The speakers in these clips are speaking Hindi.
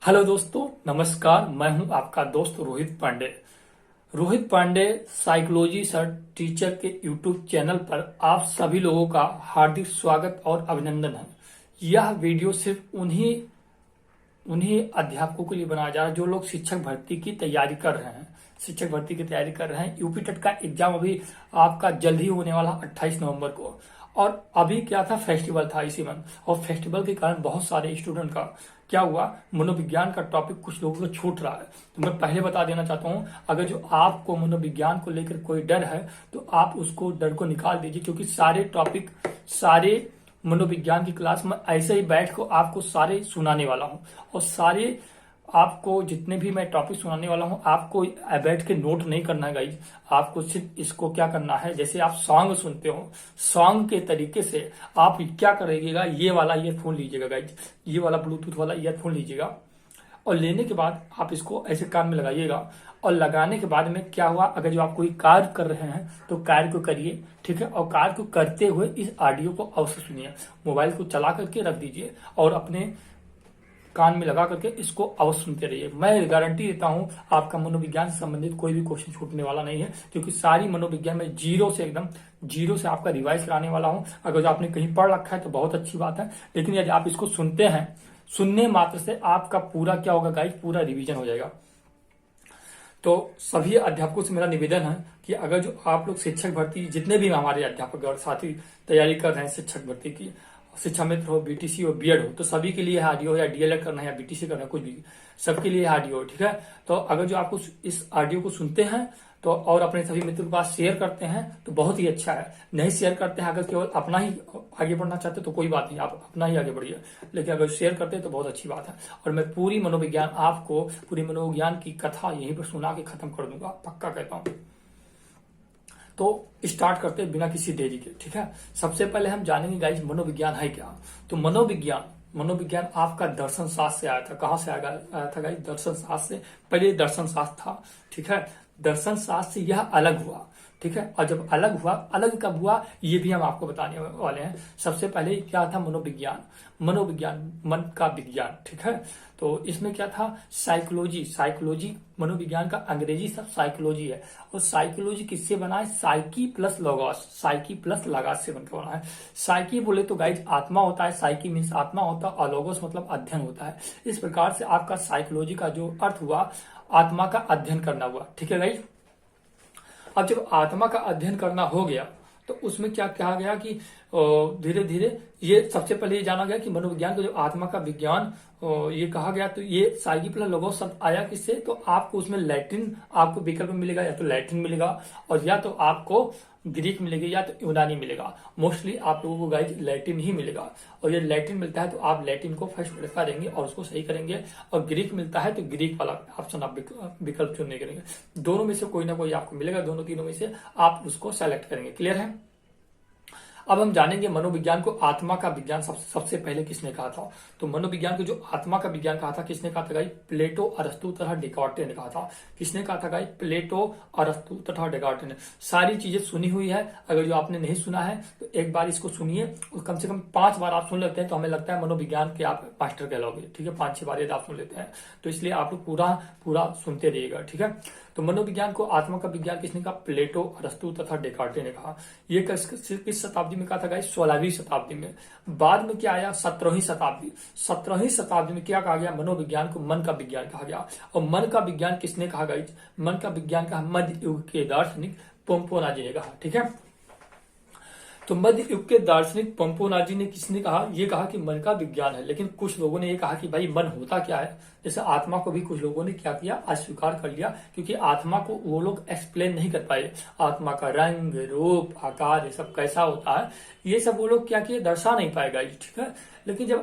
हेलो दोस्तों, नमस्कार। मैं हूं आपका दोस्त Rohit Pandey. Rohit Pandey psychology sir teacher के यूट्यूब चैनल पर आप सभी लोगों का हार्दिक स्वागत और अभिनंदन है। यह वीडियो सिर्फ उन्हीं उन्हीं अध्यापकों के लिए बनाया जा रहा है जो लोग शिक्षक भर्ती की तैयारी कर रहे हैं। शिक्षक भर्ती की तैयारी कर रहे हैं। यूपी टेट का एग्जाम अभी आपका जल्द ही होने वाला 28 नवंबर को। और अभी क्या था, फेस्टिवल था इसी मंथ, और फेस्टिवल के कारण बहुत सारे स्टूडेंट का क्या हुआ, मनोविज्ञान का टॉपिक कुछ लोगों को छूट रहा है। तो मैं पहले बता देना चाहता हूं, अगर जो आपको मनोविज्ञान को लेकर कोई डर है तो आप उसको डर को निकाल दीजिए, क्योंकि सारे टॉपिक, सारे मनोविज्ञान की क्लास में ऐसे ही बैठ को आपको सारे सुनाने वाला हूं। और सारे आपको जितने भी मैं टॉपिक सुनाने वाला हूं, आपको बैठ के नोट नहीं करना है गाइज। आपको सिर्फ इसको क्या करना है, जैसे आप सॉन्ग सुनते हो, सॉन्ग के तरीके से आप क्या करिएगा, ये वाला ईयरफोन लीजिएगा गाइज, ये वाला ब्लूटूथ वाला ईयरफोन लीजिएगा। और लेने के बाद आप इसको ऐसे कान में लगाइएगा। और लगाने के बाद में क्या हुआ, अगर जो आप कोई कार्य कर रहे हैं तो कार्य को करिए, ठीक है। और कार्य को करते हुए इस ऑडियो को अवश्य सुनिए। मोबाइल को चला करके रख दीजिए और अपने कान में लगा करके इसको अवश्य सुनते रहिए। मैं गारंटी देता हूं आपका मनोविज्ञान से संबंधित कोई भी क्वेश्चन छूटने वाला नहीं है, क्योंकि सारी मनोविज्ञान में जीरो से आपका रिवाइज कराने वाला हूं। अगर जो आपने कहीं पढ़ रखा है तो बहुत अच्छी बात है, लेकिन यदि आप इसको सुनते हैं, सुनने मात्र से आपका पूरा क्या होगा गाइस, पूरा रिवीजन हो जाएगा। तो सभी अध्यापकों से मेरा निवेदन है कि अगर जो आप लोग शिक्षक भर्ती, जितने भी हमारे अध्यापक और साथी तैयारी कर रहे हैं शिक्षक भर्ती की, शिक्षा मित्र हो, बीटीसी हो, बीएड हो, तो सभी के लिए ऑडियो, या डीएलएड करना है या बीटीसी करना है, कुछ भी, सबके लिए ऑडियो, ठीक है। तो अगर जो आपको इस ऑडियो को सुनते हैं तो और अपने सभी मित्रों के पास शेयर करते हैं तो बहुत ही अच्छा है। नहीं शेयर करते हैं, अगर केवल अपना ही आगे बढ़ना चाहते तो कोई बात नहीं, आप अपना ही आगे बढ़िए, लेकिन अगर शेयर करते हैं तो बहुत अच्छी बात है। और मैं पूरी मनोविज्ञान की कथा यहीं पर सुना के खत्म कर दूंगा, पक्का कहता हूं। तो स्टार्ट करते हैं बिना किसी देरी के, ठीक है। सबसे पहले हम जानेंगे गाइस, मनोविज्ञान है क्या। तो मनोविज्ञान आपका दर्शन शास्त्र से आया था। कहां से आया था गाइस? दर्शन शास्त्र से। पहले दर्शन शास्त्र था, ठीक है। दर्शन शास्त्र से यह अलग हुआ, ठीक है। और जब अलग हुआ, अलग कब हुआ ये भी हम आपको बताने वाले हैं। सबसे पहले क्या था, मनोविज्ञान मन का विज्ञान, ठीक है। तो इसमें क्या था, साइकोलॉजी मनोविज्ञान का अंग्रेजी शब्द साइकोलॉजी है। और साइकोलॉजी किससे बना है? साइकी प्लस लॉगॉस से बनकर बना है। साइकी बोले तो गाइज आत्मा होता है, साइकी मीन्स आत्मा होता है, और लॉगोस मतलब अध्ययन होता है। इस प्रकार से आपका साइकोलॉजी का जो अर्थ हुआ, आत्मा का अध्ययन करना हुआ, ठीक है गाइज। अब जब आत्मा का अध्ययन करना हो गया तो उसमें क्या कहा गया कि धीरे धीरे ये सबसे पहले ये जाना गया कि मनोविज्ञान को जो आत्मा का विज्ञान ये कहा गया, तो ये साइकी प्लस लोगोस शब्द आया किससे? तो आपको उसमें लैटिन आपको विकल्प मिलेगा, या तो लैटिन मिलेगा और या तो आपको ग्रीक मिलेगी या तो यूनानी मिलेगा। मोस्टली आप लोगों को गाइज लैटिन ही मिलेगा। और ये लैटिन मिलता है तो आप लैटिन को फर्स्ट प्रेफर करेंगे और उसको सही करेंगे। और ग्रीक मिलता है तो ग्रीक वाला ऑप्शन आप विकल्प चुनने करेंगे। दोनों में से कोई ना कोई आपको मिलेगा, दोनों तीनों में से आप उसको सेलेक्ट करेंगे। क्लियर है? अब हम जानेंगे मनोविज्ञान को आत्मा का विज्ञान सबसे पहले किसने कहा था। तो मनोविज्ञान को जो आत्मा का विज्ञान कहा था, किसने कहा था गाइस? प्लेटो, अरस्तु तथा डेकार्टे ने कहा था। किसने कहा था गाइस? प्लेटो, अरस्तु तथा डेकार्टे ने। सारी चीजें सुनी हुई है। अगर जो आपने नहीं सुना है तो एक बार इसको सुनिए, और कम से कम 5 बार आप सुन लेते हैं तो हमें लगता है मनोविज्ञान के आप मास्टर कहलाओगे, ठीक है। 5-6 बार यदि आप सुन लेते हैं तो इसलिए आप लोग पूरा सुनते रहिएगा, ठीक है। तो मनोविज्ञान को आत्मा का विज्ञान किसने कहा? प्लेटो, अरस्तु तथा डेकार्टे ने कहा। ये किस शताब्दी में कहा था गाइस? 16वीं शताब्दी में। बाद में क्या आया? 17वीं शताब्दी में क्या कहा गया? मनोविज्ञान को मन का विज्ञान कहा गया। और मन का विज्ञान किसने कहा गाइस? मन का विज्ञान कहा मध्य युग के दार्शनिक पोम्पोनाजी ने कहा, ठीक है। तो मध्य युग के दार्शनिक पोम्पोनाजी ने किसने कहा? ये कहा कि मन का विज्ञान है। लेकिन कुछ लोगों ने ये कहा कि भाई मन होता क्या है। जैसे आत्मा को भी कुछ लोगों ने क्या किया, अस्वीकार कर लिया, क्योंकि आत्मा को वो लोग एक्सप्लेन नहीं कर पाए। आत्मा का रंग, रूप, आकार, ये सब कैसा होता है, ये सब वो लोग क्या किए, दर्शा नहीं पाएगा, ठीक है। लेकिन जब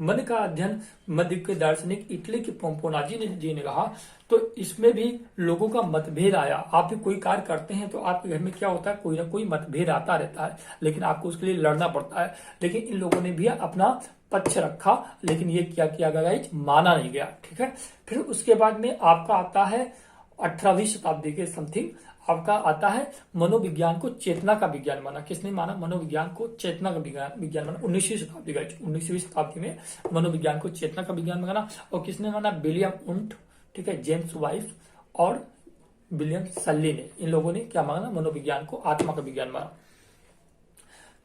मन का अध्ययन मध्य के दार्शनिक इटली के पोम्पोनाजी जी ने कहा, तो इसमें भी लोगों का मतभेद आया। आप भी कोई कार्य करते हैं तो आपके घर में क्या होता है, कोई ना कोई मतभेद आता रहता है, लेकिन आपको उसके लिए लड़ना पड़ता है। लेकिन इन लोगों ने भी अपना पक्ष रखा, लेकिन ये क्या किया गया, माना नहीं गया, ठीक है। फिर उसके बाद में आपका आता है 18वीं शताब्दी के समथिंग, आपका आता है मनोविज्ञान को चेतना का विज्ञान माना। किसने माना? मनोविज्ञान को चेतना का विज्ञान माना 19वीं शताब्दी का। 19वीं शताब्दी में मनोविज्ञान को चेतना का विज्ञान माना। और किसने माना? विलियम उंट, ठीक है, जेम्स वाइफ और विलियम सल्ली ने, इन लोगों ने क्या माना? मनोविज्ञान को आत्मा का विज्ञान माना।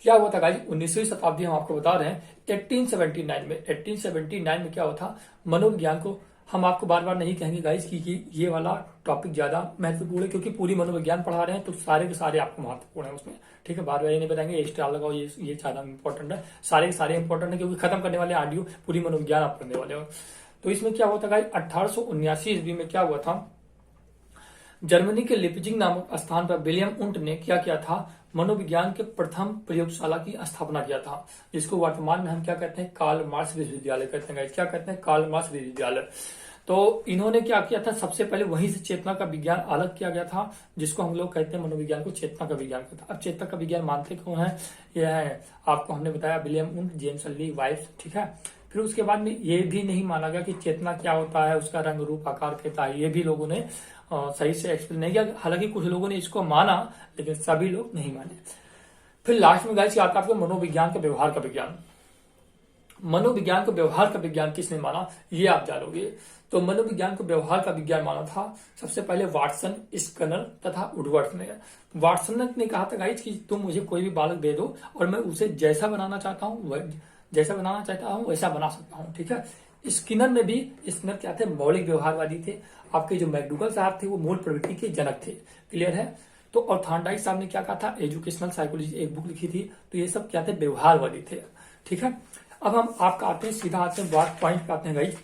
क्या हुआ था गाइस? 19वीं शताब्दी हम आपको बता रहे हैं 1879 में क्या हुआ था? मनोविज्ञान को हम आपको बार बार नहीं कहेंगे गाइस कि ये वाला टॉपिक ज्यादा महत्वपूर्ण है, क्योंकि पूरी मनोविज्ञान पढ़ा रहे हैं तो सारे के सारे आपको महत्वपूर्ण है उसमें, ठीक है। बार बार ये नहीं बताएंगे ये स्टार लगाओ, ये ज्यादा इंपॉर्टेंट है, सारे के सारे इंपॉर्टेंट है, क्योंकि खत्म करने वाले ऑडियो पूरी मनोविज्ञान आप पढ़ने वाले हो। तो इसमें क्या हुआ था गाइस? 1879 ईस्वी में क्या हुआ था? जर्मनी के लिपजिंग नामक स्थान पर विलियम उंट ने क्या किया था? मनोविज्ञान के प्रथम प्रयोगशाला की स्थापना किया था, जिसको वर्तमान में हम क्या कहते हैं? कार्ल मार्क्स विश्वविद्यालय कहते हैं। क्या कहते हैं? कार्ल मार्क्स विश्वविद्यालय। तो इन्होंने क्या किया था? सबसे पहले वहीं से चेतना का विज्ञान अलग किया गया था, जिसको हम लोग कहते हैं मनोविज्ञान को चेतना का विज्ञान कहते हैं। अब चेतना का विज्ञान मानते कौन है? यह है आपको हमने बताया विलियम उंट, जेम्स ली वाइफ, ठीक है। फिर उसके बाद में ये भी नहीं माना गया कि चेतना क्या होता है, उसका रंग रूप आकार कहता है, ये भी लोगों ने सही से एक्सप्लेन नहीं किया। हालांकि कुछ लोगों ने इसको माना, लेकिन सभी लोग नहीं माने। फिर लास्ट में गाइस आता है आपको मनोविज्ञान का व्यवहार का विज्ञान। मनोविज्ञान को व्यवहार का विज्ञान किसने माना, ये आप जानोगे। तो मनोविज्ञान को व्यवहार का विज्ञान माना था सबसे पहले वाटसन, स्कनर तथा वुडवर्थ ने। वाटसन ने कहा था गाइस कि तुम मुझे कोई भी बालक दे दो और मैं उसे जैसा बनाना चाहता हूँ वैसा बना सकता हूँ, ठीक है। स्किनर में भी, स्किनर क्या थे? मौलिक व्यवहारवादी थे। आपके जो मैकडूगल साहब थे वो मूल प्रवृत्ति के जनक थे, क्लियर है। तो और थॉर्नडाइक साहब ने क्या कहा था? एजुकेशनल साइकोलॉजी एक बुक लिखी थी। तो ये सब क्या थे? व्यवहारवादी थे, ठीक है। अब हम आपका आते हैं, सीधा आते हैं बात पॉइंट पे आते हैं गाइस।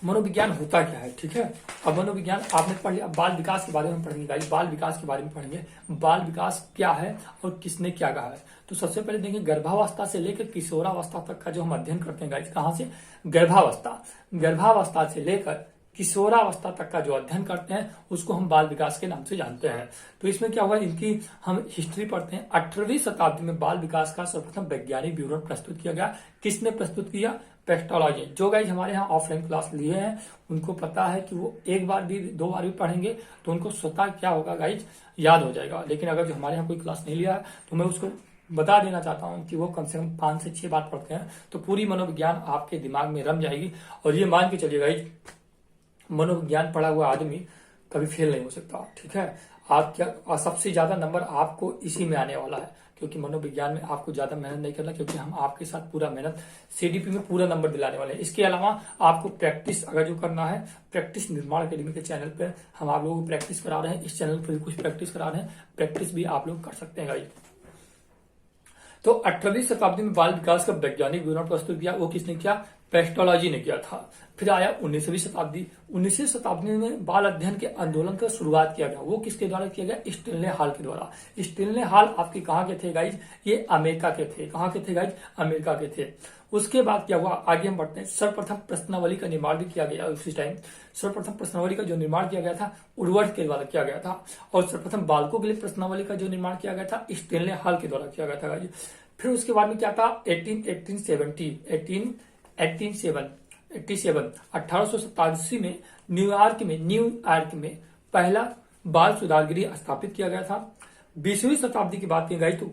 मनोविज्ञान होता क्या है, ठीक है। अब मनोविज्ञान आपने पढ़ लिया। बाल विकास के बारे में पढ़ेंगे गाइस, बाल विकास के बारे में पढ़ेंगे। बाल विकास क्या है और किसने क्या कहा है। तो सबसे पहले देखिए गर्भावस्था से लेकर किशोरावस्था तक का जो हम अध्ययन करते हैं गाइस, कहां से? गर्भावस्था से लेकर किशोरावस्था तक का जो अध्ययन करते हैं उसको हम बाल विकास के नाम से जानते हैं। तो इसमें क्या हुआ? इनकी हम हिस्ट्री पढ़ते हैं। 18वीं शताब्दी में बाल विकास का सर्वप्रथम वैज्ञानिक विवरण प्रस्तुत किया गया। किसने प्रस्तुत किया? पेस्टोलॉजी। जो गाइज हमारे यहाँ ऑफलाइन क्लास लिए हैं उनको पता है कि वो एक बार भी दो बार भी पढ़ेंगे तो उनको स्वतः क्या होगा गाइज? याद हो जाएगा। लेकिन अगर जो हमारे यहाँ कोई क्लास नहीं लिया है तो मैं उसको बता देना चाहता हूँ कि वो कम से कम 5 से 6 बार पढ़ते हैं तो पूरी मनोविज्ञान आपके दिमाग में रम जाएगी। और ये मान के चलिए गाइज, मनोविज्ञान पढ़ा हुआ आदमी कभी फेल नहीं हो सकता, ठीक है। आप क्या सबसे ज्यादा नंबर आपको इसी में आने वाला है, क्योंकि मनोविज्ञान में आपको ज्यादा मेहनत नहीं करना, क्योंकि हम आपके साथ पूरा मेहनत सीडीपी में पूरा नंबर दिलाने वाले हैं। इसके अलावा आपको प्रैक्टिस अगर जो करना है, प्रैक्टिस निर्माण अकेडमी के चैनल पे हम आप लोगों को प्रैक्टिस करा रहे हैं। इस चैनल पर भी कुछ प्रैक्टिस करा रहे हैं, प्रैक्टिस भी आप लोग कर सकते हैं गाइस। तो 18वीं शताब्दी में बाल विकास का वैज्ञानिक विवरण प्रस्तुत किया, वो किसने किया? पेस्टोलॉजी ने किया था। फिर आया 19वीं शताब्दी। 19वीं शताब्दी में बाल अध्ययन के आंदोलन का शुरुआत किया गया। वो किसके द्वारा किया गया? स्टेनले हाल के द्वारा। स्टेनले हाल आपके कहाँ के थे गाइज? ये अमेरिका के थे। कहाँ के थे गाइज? अमेरिका के थे। उसके बाद क्या हुआ? आगे हम बढ़ते हैं। सर्वप्रथम प्रश्नावली का निर्माण भी किया गया उसी टाइम। सर्वप्रथम प्रश्नावली का जो निर्माण किया गया था वुडवर्थ के द्वारा किया गया था। और सर्वप्रथम बालकों के लिए प्रश्नावली का जो निर्माण किया गया था स्टेनले हाल के द्वारा किया गया था गाइज। फिर उसके बाद में क्या था? 1887 में न्यूयॉर्क में पहला बाल सुधार गृह स्थापित किया गया था। 20वीं शताब्दी की बात की गई तो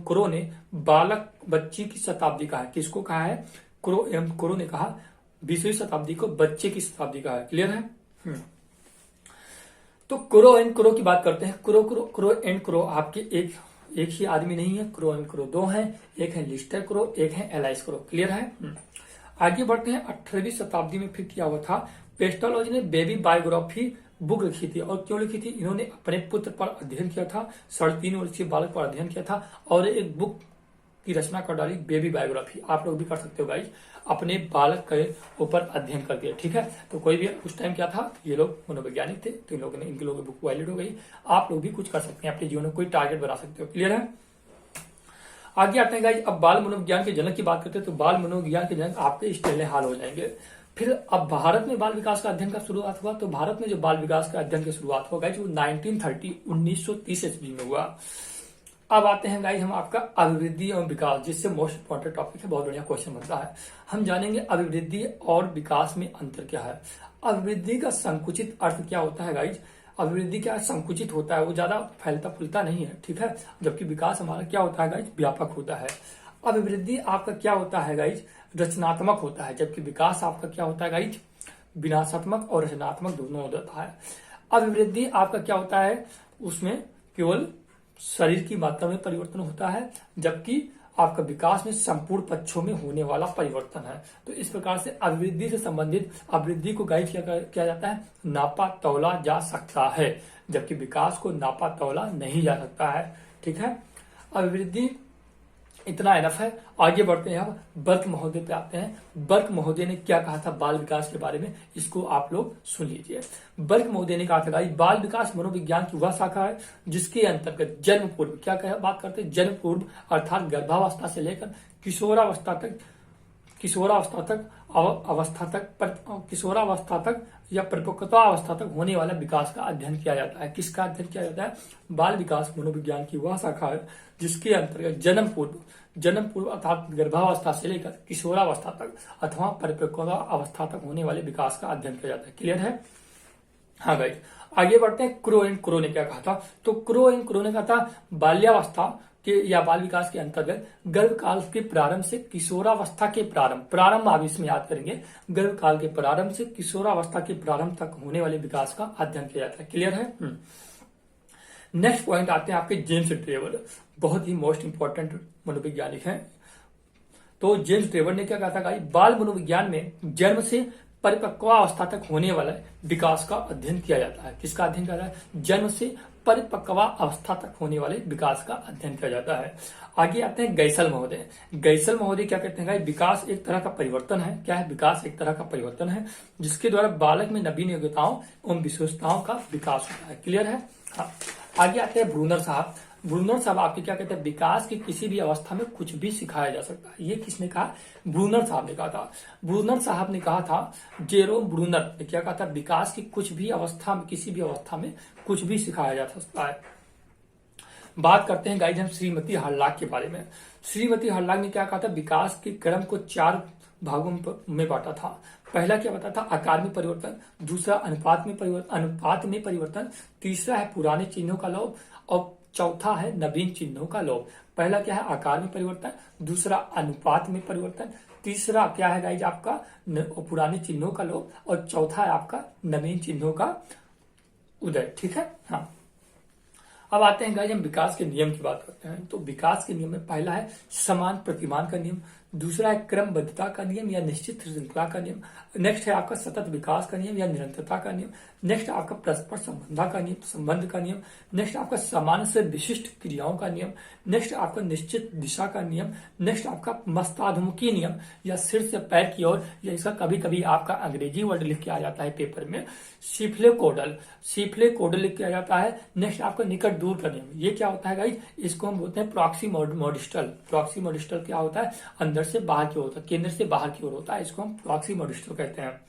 क्रो ने बालक बच्ची की शताब्दी कहा है। किसको कहा है? क्रो ने कहा 20वीं शताब्दी को बच्चे की शताब्दी कहा है। क्लियर है? तो क्रो की बात करते हैं। क्रो आपके एक ही आदमी नहीं है। क्रो 2 हैं। एक है लिस्टर क्रो, एक है एलाइस क्रो। क्लियर है? आगे बढ़ते हैं। 18वीं शताब्दी में फिर क्या हुआ था? पेस्टोलॉजी ने बेबी बायोग्राफी बुक लिखी थी। और क्यों लिखी थी? इन्होंने अपने पुत्र पर अध्ययन किया था, 3.5 वर्षीय बालक पर अध्ययन किया था और एक बुक की रचना कर डाली, बेबी बायोग्राफी। आप लोग भी कर सकते हो गाइस, अपने बालक के ऊपर अध्ययन करके, ठीक है। तो कोई भी उस टाइम क्या था? ये लोग मनोवैज्ञानिक थे, तो इनके लोगों की बुक वैलिड हो गई। आप लोग भी कुछ कर सकते हैं, अपने जीवन में कोई टारगेट बना सकते हो। क्लियर है? आगे आते हैं गाइस। अब बाल मनोविज्ञान के जनक की बात करते हैं तो बाल मनोविज्ञान के जनक आपके स्टेनले हाल हो जाएंगे। फिर अब भारत में बाल विकास का अध्ययन का शुरुआत हुआ। तो भारत में जो बाल विकास का अध्ययन की शुरुआत हुआ गाइस वो 1930 ईस्वी में हुआ। अब आते हैं गाइस हम आपका अभिवृद्धि और विकास, जिससे मोस्ट इंपॉर्टेंट टॉपिक है, बहुत बढ़िया क्वेश्चन बनता है। हम जानेंगे अभिवृद्धि और विकास में अंतर क्या है। अभिवृद्धि का संकुचित अर्थ क्या होता है गाइस? अभिवृद्धि क्या है, संकुचित होता है, वो ज्यादा फैलता फूलता नहीं है, ठीक है। जबकि विकास हमारा क्या होता है गाइज, व्यापक होता है। अभिवृद्धि आपका क्या होता है गाइज, रचनात्मक होता है, जबकि विकास आपका क्या होता है गाइज, विनाशात्मक और रचनात्मक दोनों होता है। अभिवृद्धि आपका क्या होता है, उसमें केवल शरीर की मात्रा में परिवर्तन होता है, जबकि आपका विकास में संपूर्ण पक्षों में होने वाला परिवर्तन है। तो इस प्रकार से अभिवृद्धि से संबंधित अभिवृद्धि को गाइड किया जाता है, नापा तौला जा सकता है, जबकि विकास को नापा तौला नहीं जा सकता है, ठीक है। अभिवृद्धि इतना एनफ है। आगे बढ़ते हैं, अब बर्क महोदय पे आते हैं। बर्क महोदय ने क्या कहा था बाल विकास के बारे में, इसको आप लोग सुन लीजिए। बर्क महोदय ने कहा था भाई, बाल विकास मनोविज्ञान की वह शाखा है जिसके अंतर्गत जन्म पूर्व बात करते हैं, जन्म पूर्व अर्थात गर्भावस्था से लेकर किशोरावस्था तक या परिपक्वता अवस्था तक होने वाला विकास का अध्ययन किया जाता है। किसका अध्ययन किया जाता है, बाल विकास मनोविज्ञान की वह शाखा है जिसके अंतर्गत जन्म पूर्व अर्थात गर्भावस्था से लेकर किशोरावस्था तक अथवा परिपक्वता अवस्था तक होने वाले विकास का अध्ययन किया जाता है। क्लियर है? हाँ गाइस, आगे बढ़ते हैं। क्रो एंड क्रो ने क्या कहा था, तो क्रो एंड क्रो ने कहा था बाल्यावस्था के या बाल विकास के अंतर्गत गर्भकाल के प्रारंभ से किशोरावस्था के प्रारंभ आप इसमें याद करेंगे, गर्भकाल के प्रारंभ से किशोरावस्था के प्रारंभ तक होने वाले विकास का अध्ययन किया जाता है। क्लियर है? नेक्स्ट पॉइंट आते हैं आपके जेम्स ट्रेवर, बहुत ही मोस्ट इंपॉर्टेंट मनोवैज्ञानिक हैं। तो जेम्स ट्रेवर ने क्या कहा था भाई, बाल मनोविज्ञान में जन्म से परिपक्वावस्था तक होने वाला विकास का अध्ययन किया जाता है। किसका अध्ययन किया जाता है, जन्म से परिपक्व अवस्था तक होने वाले विकास का अध्ययन किया जाता है। आगे आते हैं गैसल महोदय। गैसल महोदय क्या कहते हैं, विकास एक तरह का परिवर्तन है। क्या है, विकास एक तरह का परिवर्तन है जिसके द्वारा बालक में नवीन योग्यताओं एवं विशेषताओं का विकास होता है। क्लियर है? हाँ। आगे आते हैं ब्रूनर साहब। ब्रूनर साहब आपके क्या कहते हैं, विकास की किसी भी अवस्था में कुछ भी सिखाया जा सकता है। ये किसने कहा, ब्रूनर साहब ने कहा था। ब्रूनर साहब ने कहा था, जेरोम ब्रूनर ने क्या कहा था, विकास की कुछ भी अवस्था में, किसी भी अवस्था में कुछ भी सिखाया जा सकता है। बात करते हैं गाइज हम श्रीमती हरलाक के बारे में। श्रीमती हरलाक ने क्या कहा था, विकास के क्रम को 4 भागों में बांटा था। पहला क्या बताया था, आकार में परिवर्तन, दूसरा अनुपात में परिवर्तन, तीसरा है पुराने चिन्हों का लोप और चौथा है नवीन चिन्हों का लोप। पहला क्या है, आकार में परिवर्तन, दूसरा अनुपात में परिवर्तन, तीसरा क्या है गाइज आपका पुराने चिन्हों का लोप और चौथा है आपका नवीन चिन्हों का उदय। ठीक है? हाँ। अब आते हैं गाइज हम विकास के नियम की बात करते हैं। तो विकास के नियम में पहला है समान प्रतिमान का नियम, दूसरा है क्रमबद्धता का नियम या निश्चित श्रृंखला का नियम, नेक्स्ट है आपका सतत विकास का नियम या निरंतरता का नियम, नेक्स्ट आपका परस्पर संबंध का नियम, नेक्स्ट आपका सामान्य से विशिष्ट क्रियाओं का नियम, नेक्स्ट आपका निश्चित दिशा का नियम, नेक्स्ट आपका मस्ताधमुखी नियम या सिर से पैर की ओर, या इसका कभी कभी आपका अंग्रेजी वर्ड लिख के आ जाता है पेपर में, सीफले कोडल लिख के आ जाता है। नेक्स्ट आपका निकट दूर का नियम, ये क्या होता है गाइज, इसको हम बोलते हैं प्रॉक्सी मॉडिस्टल। प्रॉक्सी मॉडिस्टल क्या होता है, अंदर से बाहर की ओर होता है, केंद्र से बाहर की ओर होता है, इसको हम प्रॉक्सी मॉडिस्टल कहते हैं।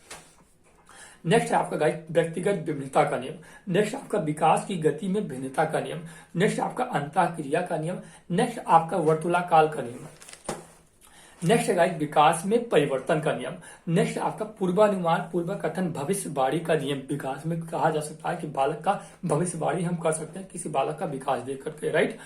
नेक्स्ट है आपका गाइड व्यक्तिगत विभिन्नता का नियम, नेक्स्ट आपका विकास की गति में भिन्नता का नियम, नेक्स्ट आपका अंतःक्रिया का नियम, नेक्स्ट आपका वर्तुलाकाल का नियम, नेक्स्ट है गाइड विकास में परिवर्तन का नियम, नेक्स्ट आपका पूर्वानुमान पूर्व कथन भविष्यवाणी का नियम। विकास में कहा जा सकता है कि बालक का भविष्यवाणी हम कर सकते हैं किसी बालक का विकास देख करके, राइट।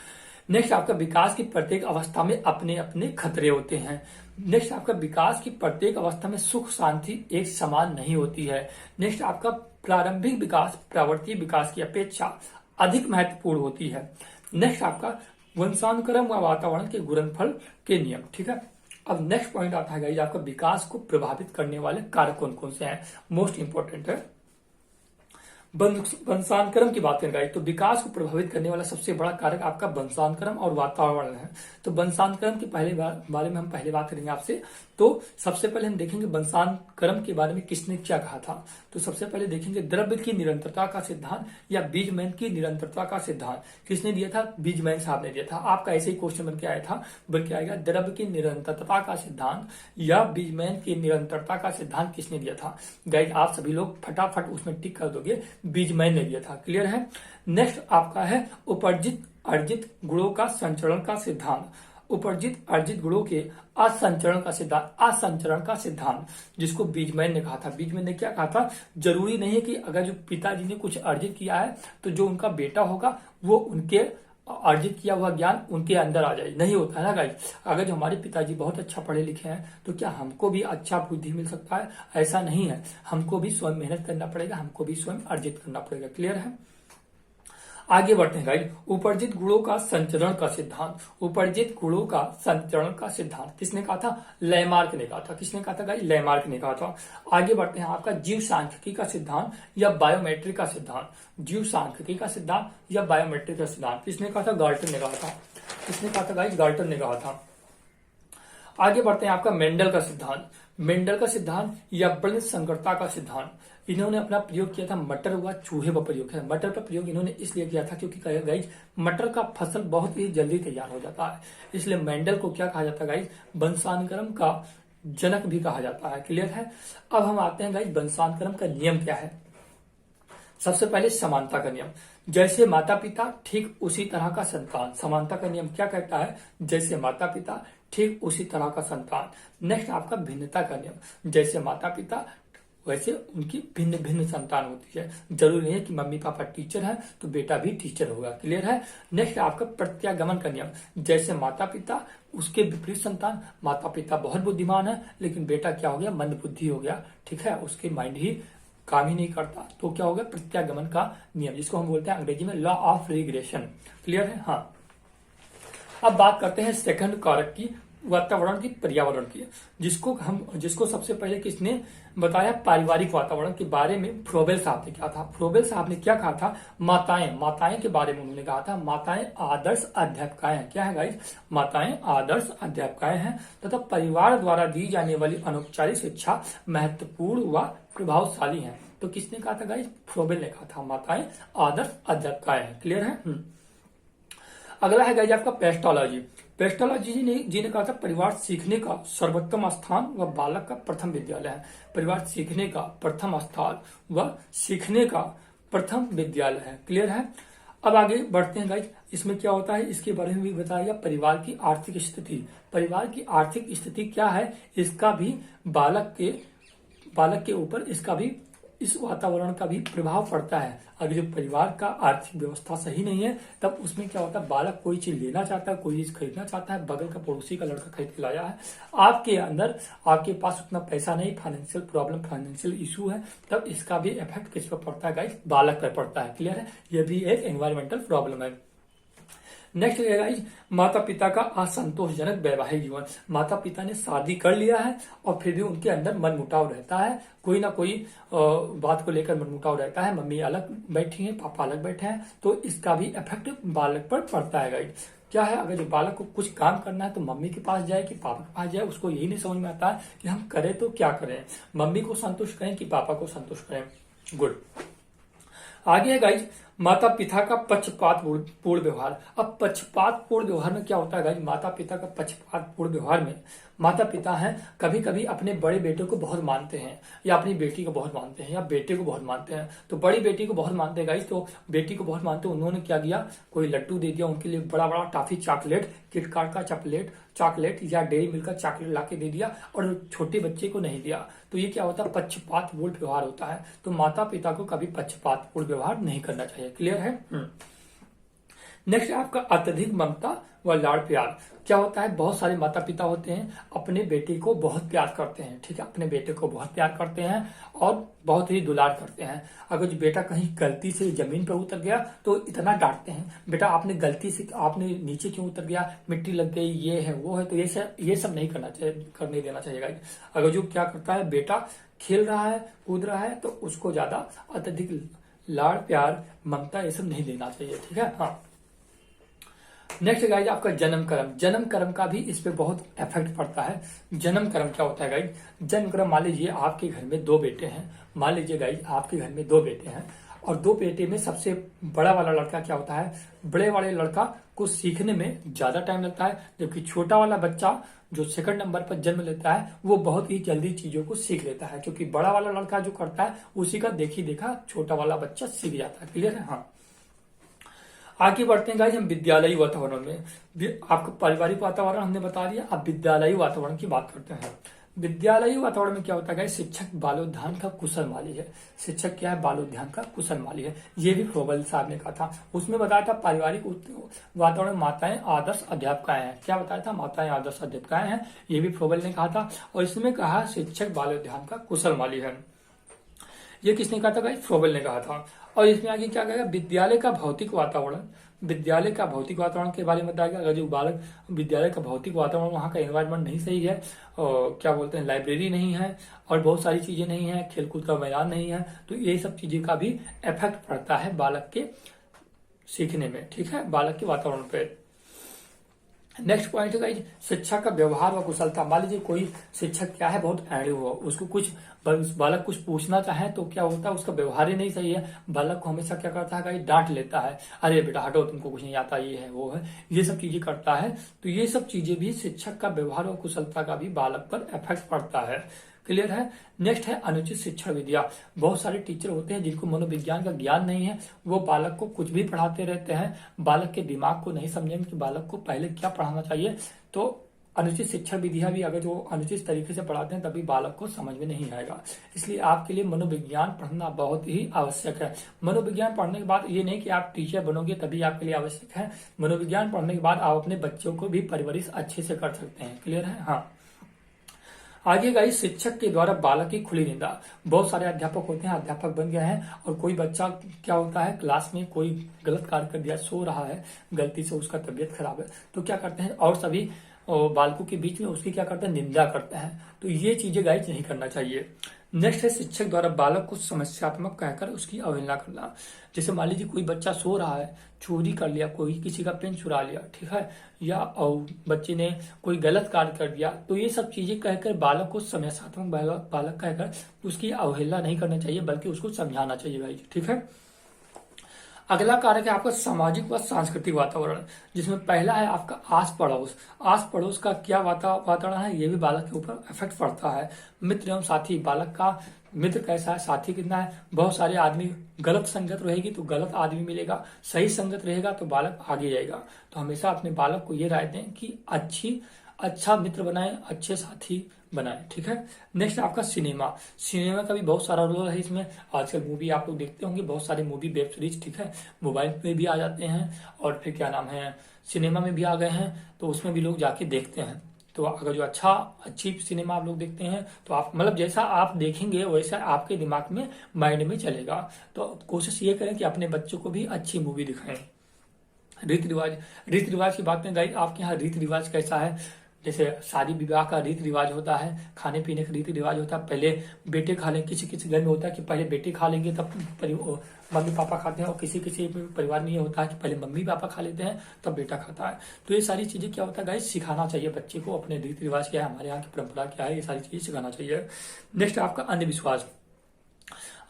नेक्स्ट आपका विकास की प्रत्येक अवस्था में अपने अपने खतरे होते हैं। नेक्स्ट आपका विकास की प्रत्येक अवस्था में सुख शांति एक समान नहीं होती है। नेक्स्ट आपका प्रारंभिक विकास प्रवर्ती विकास की अपेक्षा अधिक महत्वपूर्ण होती है। नेक्स्ट आपका वंशानुक्रम व वातावरण के गुणनफल के नियम। ठीक है, अब नेक्स्ट पॉइंट आता है आपका विकास को प्रभावित करने वाले कारक कौन कौन से हैं, मोस्ट इंपोर्टेंट है। वंशानुक्रम की बात करें तो विकास को प्रभावित करने वाला सबसे बड़ा कारक आपका वंशानुक्रम और वातावरण है। तो वंशानुक्रम के बारे में हम पहले बात करेंगे आपसे। तो सबसे पहले हम देखेंगे वंशानुक्रम के बारे में किसने क्या कहा था। तो सबसे पहले देखेंगे द्रव्य की निरंतरता का सिद्धांत या बीजमैन की निरंतरता का सिद्धांत किसने दिया था, बीजमैन साहब ने दिया था। आपका ऐसे ही क्वेश्चन बन के आया था, बन के आएगा द्रव्य की निरंतरता का सिद्धांत या बीजमैन की निरंतरता का सिद्धांत किसने दिया था। गाइस आप सभी लोग फटाफट उसमें टिक कर दोगे, बीजमैन ने दिया था। क्लियर है। नेक्स्ट आपका है अर्जित गुणों का संचरण का सिद्धांत। उपार्जित अर्जित गुणों के असंचरण का सिद्धांत, जिसको बीजमैन ने कहा था। बीजमैन ने क्या कहा था, जरूरी नहीं है कि अगर जो पिताजी ने कुछ अर्जित किया है तो जो उनका बेटा होगा वो उनके अर्जित किया हुआ ज्ञान उनके अंदर आ जाए, नहीं होता है ना गाइस। अगर जो हमारे पिताजी बहुत अच्छा पढ़े लिखे हैं तो क्या हमको भी अच्छा बुद्धि मिल सकता है? ऐसा नहीं है, हमको भी स्वयं मेहनत करना पड़ेगा, हमको भी स्वयं अर्जित करना पड़ेगा। क्लियर है? आगे बढ़ते हैं गाइस। उपार्जित गुणों का संचरण का सिद्धांत, उपार्जित गुणों का संचरण का सिद्धांत किसने कहा था? लैमार्क ने कहा था। किसने कहा था गाइस? लैमार्क ने कहा था। आगे बढ़ते हैं, आपका जीव सांख्यिकी का सिद्धांत या बायोमेट्रिक का सिद्धांत, जीव सांख्यिकी का सिद्धांत या बायोमेट्रिक का सिद्धांत किसने कहा था? गाल्टन ने कहा था। किसने कहा था गाइस? गाल्टन ने कहा था। आगे बढ़ते हैं, आपका मेंडल का सिद्धांत, मेंडल का सिद्धांत या वर्ण संकरता का सिद्धांत। इन्होंने अपना प्रयोग किया था मटर व चूहे पर प्रयोग किया। मटर पर प्रयोग इन्होंने इसलिए किया था क्योंकि गाइस मटर का फसल बहुत ही जल्दी तैयार हो जाता है, इसलिए मेंडल को क्या कहा जाता है गाइस? वंशानुक्रम का जनक भी कहा जाता है। क्लियर है? अब हम आते हैं गाइस, वंशानुक्रम का नियम क्या है। सबसे पहले समानता का नियम, जैसे माता पिता ठीक उसी तरह का संतान। समानता का नियम क्या कहता है? जैसे माता पिता ठीक उसी तरह का संतान। नेक्स्ट आपका भिन्नता का नियम, जैसे माता पिता वैसे उनकी भिन्न भिन्न संतान होती है। जरूरी नहीं है कि मम्मी पापा टीचर हैं तो बेटा भी टीचर होगा। क्लियर है? नेक्स्ट आपका प्रत्यागमन का नियम, जैसे माता पिता उसके विपरीत संतान। माता पिता बहुत बुद्धिमान है लेकिन बेटा क्या हो गया? मंद बुद्धि हो गया। ठीक है, उसके माइंड ही काम ही नहीं करता, तो क्या हो गया? प्रत्यागमन का नियम, जिसको हम बोलते हैं अंग्रेजी में लॉ ऑफ रिग्रेशन। क्लियर है? हाँ। अब बात करते हैं सेकंड कारक की, वातावरण की, पर्यावरण की, जिसको सबसे पहले किसने बताया? पारिवारिक वातावरण के बारे में फ्रोबेल साहब ने क्या था? फ्रोबेल साहब ने क्या कहा था? माताएं के बारे में उन्होंने कहा था, माताएं आदर्श अध्यापकाएं हैं। क्या है गाइस? माताएं आदर्श अध्यापकाएं हैं तथा परिवार द्वारा दी जाने वाली अनौपचारिक शिक्षा महत्वपूर्ण व प्रभावशाली है। तो किसने कहा था गाइस? फ्रोबेल ने कहा था, माताएं आदर्श अध्यापकाएं हैं। क्लियर है? अगला है गाइस आपका पेस्टोलॉजी। पेस्टोलॉजी जी ने कहा था, परिवार सीखने का सर्वोत्तम स्थान व बालक का प्रथम विद्यालय है। परिवार सीखने का प्रथम स्थान व सीखने का प्रथम विद्यालय है। क्लियर है? अब आगे बढ़ते हैं गाइस, इसमें क्या होता है इसके बारे में भी बताया। परिवार की आर्थिक स्थिति, परिवार की आर्थिक स्थिति क्या है, इसका भी बालक के ऊपर इसका भी, इस वातावरण का भी प्रभाव पड़ता है। अगर जो परिवार का आर्थिक व्यवस्था सही नहीं है तब उसमें क्या होता है? बालक कोई चीज लेना चाहता है, कोई चीज खरीदना चाहता है, बगल का पड़ोसी का लड़का खरीद के लाया है, आपके पास उतना पैसा नहीं, फाइनेंशियल प्रॉब्लम, फाइनेंशियल इशू है, तब इसका भी इफेक्ट किस पर पड़ता है गाइस? बालक पर पड़ता है। क्लियर है? यह भी एक एनवायरमेंटल प्रॉब्लम है। नेक्स्ट है गाइस, माता पिता का असंतोषजनक वैवाहिक जीवन। माता पिता ने शादी कर लिया है और फिर भी उनके अंदर मनमुटाव रहता है, कोई ना कोई बात को लेकर मनमुटाव रहता है। मम्मी अलग बैठी है, पापा अलग बैठे हैं, तो इसका भी इफेक्ट बालक पर पड़ता है गाइस। क्या है? अगर जो बालक को कुछ काम करना है तो मम्मी के पास जाए कि पापा के पास जाए, उसको यही नहीं समझ में आता है कि हम करें तो क्या करें, मम्मी को संतुष्ट करें कि पापा को संतुष्ट करें। गुड। आगे है गाइज, माता पिता का पक्षपात पूर्ण व्यवहार। अब पक्षपात पूर्ण व्यवहार में क्या होता है गाइज? माता पिता का पक्षपात पूर्ण व्यवहार में माता पिता हैं कभी कभी अपने बड़े बेटे को बहुत मानते हैं या अपनी बेटी को बहुत मानते हैं या बेटे को बहुत मानते हैं। तो बड़ी बेटी को बहुत मानते हैं गाइज, तो बेटी को बहुत मानते हैं, उन्होंने क्या किया? कोई लड्डू दे दिया उनके लिए, बड़ा बड़ा टॉफी चॉकलेट, किटकाट का चॉकलेट या डेयरी मिल्क का चॉकलेट लाके दे दिया और छोटे बच्चे को नहीं दिया। तो ये क्या होता है? पक्षपात पूर्ण व्यवहार होता है। तो माता पिता को कभी पक्षपात पूर्ण व्यवहार नहीं करना चाहिए। क्लियर है? नेक्स्ट आपका अत्यधिक ममता व लाड़ प्यार। क्या होता है? बहुत सारे माता पिता होते हैं अपने बेटे को बहुत प्यार करते हैं, ठीक है, अपने बेटे को बहुत प्यार करते हैं और बहुत ही दुलार करते हैं। अगर जो बेटा कहीं गलती से जमीन पर उतर गया तो इतना डांटते हैं, बेटा आपने गलती से, आपने नीचे क्यों उतर गया, मिट्टी लग गई, ये है वो है। तो ये सब नहीं करने देना चाहिए। अगर जो क्या करता है, बेटा खेल रहा है, कूद रहा है, तो उसको ज्यादा अत्यधिक लाड़ प्यार ममता ये सब नहीं देना चाहिए। ठीक है? हाँ। नेक्स्ट गाइज आपका जन्म कर्म। जन्म कर्म का भी इस पे बहुत इफेक्ट पड़ता है। जन्म कर्म क्या होता है गाइज? जन्म कर्म, मान लीजिए आपके घर में 2 बेटे हैं, मान लीजिए गाइज आपके घर में 2 बेटे हैं और 2 बेटे में सबसे बड़ा वाला लड़का क्या होता है? बड़े वाले लड़का को सीखने में ज्यादा टाइम लगता है, जबकि छोटा वाला बच्चा जो सेकंड नंबर पर जन्म लेता है वो बहुत ही जल्दी चीजों को सीख लेता है, क्योंकि बड़ा वाला लड़का जो करता है उसी का देखी देखा छोटा वाला बच्चा सीख जाता है। क्लियर है? हाँ। आगे बढ़ते हैं गाइस हम विद्यालयी वातावरण में। आपका पारिवारिक वातावरण हमने बता दिया, अब विद्यालयी वातावरण की बात करते हैं। विद्यालयी वातावरण में क्या होता है गाइस, शिक्षक बालोद्यान का कुशल माली है। शिक्षक क्या है, बालोद्यान का कुशल माली है। ये भी फ्रोबल साहब ने कहा था। उसमें बताया था पारिवारिक वातावरण माताएं आदर्श अध्यापकाएं हैं। क्या बताया था, माताएं आदर्श अध्यापकाएं हैं, ये भी फ्रोबल ने कहा था। और इसमें कहा शिक्षक बालोद्यान का कुशल माली है। ये किसने कहा था गाइस, फ्रोबल ने कहा था। और इसमें आगे क्या कहेगा, विद्यालय का भौतिक वातावरण। विद्यालय का भौतिक वातावरण के बारे में बताया गया। अगर जो बालक विद्यालय का भौतिक वातावरण, वहाँ का एनवायरनमेंट नहीं सही है, और क्या बोलते हैं, लाइब्रेरी नहीं है और बहुत सारी चीजें नहीं है, खेलकूद का मैदान नहीं है, तो ये सब चीजें का भी इफेक्ट पड़ता है बालक के सीखने में। ठीक है, बालक के वातावरण पे। नेक्स्ट पॉइंट है शिक्षा का व्यवहार व कुशलता। मान लीजिए कोई शिक्षक क्या है, बहुत ऐड़े हो, उसको कुछ बालक कुछ पूछना चाहे तो क्या होता है, उसका व्यवहार ही नहीं सही है, बालक को हमेशा क्या करता है, डांट लेता है, अरे बेटा हटो, तुमको कुछ नहीं आता, ये है वो है, ये सब चीजें करता है। तो ये सब चीजें भी शिक्षक का व्यवहार और कुशलता का भी बालक पर इफेक्ट पड़ता है। क्लियर है। नेक्स्ट है अनुचित शिक्षण विद्या। बहुत सारे टीचर होते हैं जिनको मनोविज्ञान का ज्ञान नहीं है, वो बालक को कुछ भी पढ़ाते रहते हैं, बालक के दिमाग को नहीं समझेंगे कि बालक को पहले क्या पढ़ाना चाहिए। तो अनुचित शिक्षण विधिया भी अगर जो अनुचित तरीके से पढ़ाते हैं तभी बालक को समझ में नहीं आएगा। इसलिए आपके लिए मनोविज्ञान पढ़ना बहुत ही आवश्यक है। मनोविज्ञान पढ़ने के बाद ये नहीं कि आप टीचर बनोगे तभी आपके लिए आवश्यक है, मनोविज्ञान पढ़ने के बाद आप अपने बच्चों को भी परवरिश अच्छे से कर सकते हैं। क्लियर है। हाँ, आगे गाइस शिक्षक के द्वारा बालक की खुली निंदा। बहुत सारे अध्यापक होते हैं, अध्यापक बन गए हैं और कोई बच्चा क्या होता है, क्लास में कोई गलत कार्य कर दिया, सो रहा है गलती से, उसका तबीयत खराब है, तो क्या करते हैं, और सभी बालकों के बीच में उसकी क्या करते हैं, निंदा करते हैं। तो ये चीजें गाइस नहीं करना चाहिए। नेक्स्ट है शिक्षक द्वारा बालक को समस्यात्मक कहकर उसकी अवहेलना करना। जैसे मान लीजिए कोई बच्चा सो रहा है, चोरी कर लिया, कोई किसी का पेन चुरा लिया, ठीक है, या बच्चे ने कोई गलत कार्य कर दिया, तो ये सब चीजें कहकर बालक को समस्यात्मक बालक कहकर उसकी अवहेलना नहीं करना चाहिए, बल्कि उसको समझाना चाहिए गाइस। ठीक है। अगला कारक है आपका सामाजिक व सांस्कृतिक वातावरण, जिसमें पहला है आपका आस पड़ोस। आस पड़ोस का क्या वातावरण है, ये भी बालक के ऊपर इफेक्ट पड़ता है। मित्र एवं साथी, बालक का मित्र कैसा है, साथी कितना है। बहुत सारे आदमी, गलत संगत रहेगी तो गलत आदमी मिलेगा, सही संगत रहेगा तो बालक आगे जाएगा। तो हमेशा अपने बालक को ये राय दें कि अच्छा मित्र बनाए, अच्छे साथी बनाए। ठीक है। नेक्स्ट आपका सिनेमा। सिनेमा का भी बहुत सारा रोल है इसमें। आजकल मूवी आप लोग देखते होंगे, बहुत सारे मूवी वेब सीरीज, ठीक है, मोबाइल पे भी आ जाते हैं और फिर क्या नाम है, सिनेमा में भी आ गए हैं, तो उसमें भी लोग जाके देखते हैं। तो अगर जो अच्छी सिनेमा आप लोग देखते हैं तो आप मतलब जैसा आप देखेंगे वैसा आपके दिमाग में, माइंड में चलेगा। तो कोशिश ये करें कि अपने बच्चों को भी अच्छी मूवी दिखाएं। रीति रिवाज की बात में गाइस, आपके यहाँ रीति रिवाज कैसा है। जैसे शादी विवाह का रीति रिवाज होता है, खाने पीने का रीति रिवाज होता है, पहले बेटे खा लेंगे, किसी किसी घर में होता है कि पहले बेटे खा लेंगे तब मम्मी पापा खाते हैं, और किसी किसी परिवार में ये होता है कि पहले मम्मी पापा खा लेते हैं तब बेटा खाता है। तो ये सारी चीजें क्या होता है गाइस, सिखाना चाहिए बच्चे को, अपने रीति रिवाज क्या है, हमारे यहाँ की परंपरा क्या है, ये सारी चीजें सिखाना चाहिए। नेक्स्ट आपका अंधविश्वास।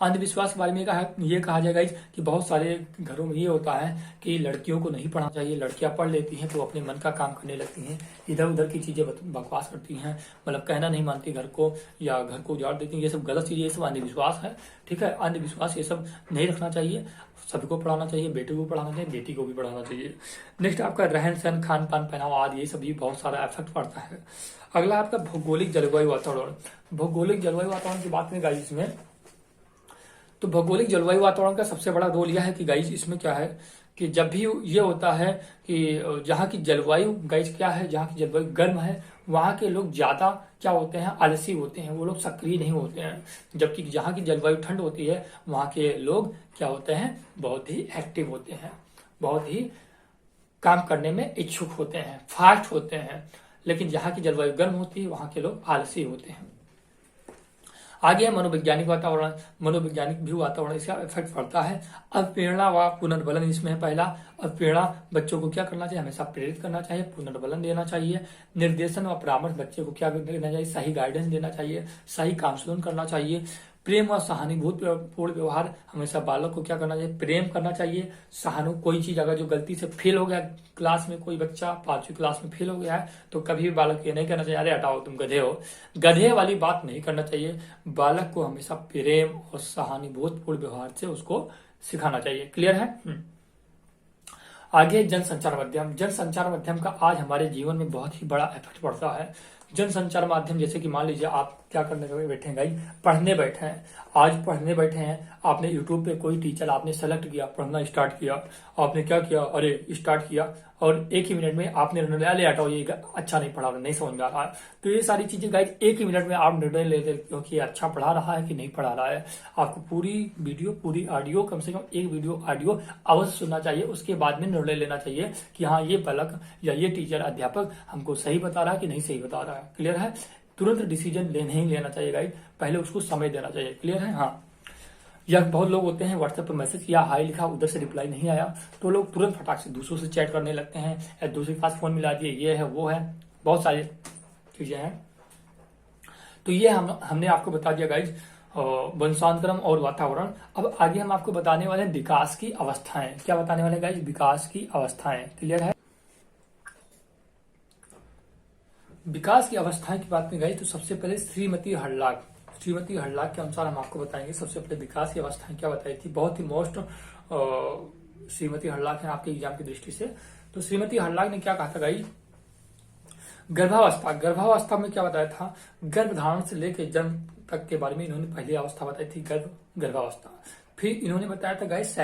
अंधविश्वास के बारे में ये कहा जाएगा कि बहुत सारे घरों में ये होता है कि लड़कियों को नहीं पढ़ना चाहिए, लड़कियां पढ़ लेती हैं तो अपने मन का काम करने लगती हैं, इधर उधर की चीजें बकवास करती हैं, मतलब कहना नहीं मानती घर को, या घर को उजाड़ देती हैं। ये सब गलत चीजें, ये सब अंधविश्वास है। ठीक है, अंधविश्वास ये सब नहीं रखना चाहिए, सभी को पढ़ाना चाहिए, बेटे को पढ़ाना चाहिए, बेटी को भी पढ़ाना चाहिए। नेक्स्ट आपका रहन सहन, खान पान, पहनावा आदि, ये सब भी बहुत सारा इफेक्ट पड़ता है। अगला आपका भौगोलिक जलवायु वातावरण। भौगोलिक जलवायु वातावरण की बात में गाइस इसमें, तो भौगोलिक जलवायु वातावरण का सबसे बड़ा रोल यह है कि गाइस इसमें क्या है कि जब भी ये होता है कि जहाँ की जलवायु गाइस क्या है, जहाँ की जलवायु गर्म है, वहाँ के लोग ज्यादा क्या होते हैं, आलसी होते हैं, वो लोग सक्रिय नहीं होते हैं। जबकि जहाँ की जलवायु ठंड होती है, वहाँ के लोग क्या होते हैं, बहुत ही एक्टिव होते हैं, बहुत ही काम करने में इच्छुक होते हैं, फास्ट होते हैं। लेकिन जहाँ की जलवायु गर्म होती है, वहाँ के लोग आलसी होते हैं। आगे है मनोवैज्ञानिक वातावरण। मनोवैज्ञानिक भी वातावरण इसका इफेक्ट पड़ता है। अब प्रेरणा व पुनर्बलन इसमें है पहला। अब प्रेरणा, बच्चों को क्या करना चाहिए, हमेशा प्रेरित करना चाहिए, पुनर्बलन देना चाहिए। निर्देशन व परामर्श, बच्चे को क्या देना चाहिए, सही गाइडेंस देना चाहिए, सही काउंसलिंग करना चाहिए। प्रेम और सहानुभूतिपूर्ण व्यवहार, हमेशा बालक को क्या करना चाहिए, प्रेम करना चाहिए। कोई चीज अगर जो गलती से फेल हो गया, क्लास में कोई बच्चा 5वीं क्लास में फेल हो गया है, तो कभी भी बालक ये नहीं करना चाहिए, अरे हटाओ तुम गधे हो, गधे वाली बात नहीं करना चाहिए। बालक को हमेशा प्रेम और सहानुभूतिपूर्ण व्यवहार से उसको सिखाना चाहिए। क्लियर है। आगे जन संचार माध्यम। जन संचार माध्यम का आज हमारे जीवन में बहुत ही बड़ा इफेक्ट पड़ता है। जन संचार माध्यम जैसे कि मान लीजिए आप क्या करने बैठे हैं गाइस, पढ़ने बैठे हैं। आज पढ़ने बैठे हैं, आपने यूट्यूब पे कोई टीचर आपने सेलेक्ट किया, पढ़ना स्टार्ट किया, आपने क्या किया, अरे स्टार्ट किया और एक ही मिनट में आपने निर्णय ले हटाओ ये अच्छा नहीं पढ़ा, नहीं समझ में आ रहा है। तो ये सारी चीजें गाइस एक ही मिनट में आप निर्णय लेते हो कि अच्छा पढ़ा रहा है कि नहीं पढ़ा रहा है। आपको पूरी वीडियो, पूरी ऑडियो, कम से कम एक वीडियो ऑडियो अवश्य सुनना चाहिए। उसके बाद में निर्णय लेना चाहिए कि हाँ ये बालक या ये टीचर अध्यापक हमको सही बता रहा है कि नहीं सही बता रहा है। क्लियर है? तुरंत डिसीजन नहीं लेना चाहिए गाइस, पहले उसको समय देना चाहिए। क्लियर है? हाँ। या बहुत लोग होते हैं व्हाट्सएप पर मैसेज किया, हाई लिखा, उधर से रिप्लाई नहीं आया तो लोग तुरंत फटाक से दूसरों से चैट करने लगते हैं या दूसरे के पास फोन मिला दिए, ये है वो है, बहुत सारी चीजें हैं। तो ये हमने आपको बता दिया गाइज वंशांतरम और वातावरण। अब आगे हम आपको बताने वाले हैं विकास की अवस्थाएं। क्या बताने वाले गाइज? विकास की अवस्थाएं। क्लियर है? विकास की अवस्थाएं की बात में गई तो सबसे पहले श्रीमती हरलाक के अनुसार हम आपको बताएंगे सबसे पहले विकास की अवस्थाएं क्या बताई थी। बहुत ही मोस्ट श्रीमती हरलाक है आपके एग्जाम की दृष्टि से। तो श्रीमती हरलाक ने क्या कहा था गाइस? गर्भावस्था में क्या बताया था? गर्भधारण से लेकर जन्म तक के बारे में इन्होंने पहली अवस्था बताई थी, गर्भावस्था। फिर इन्होंने बताया था गाइस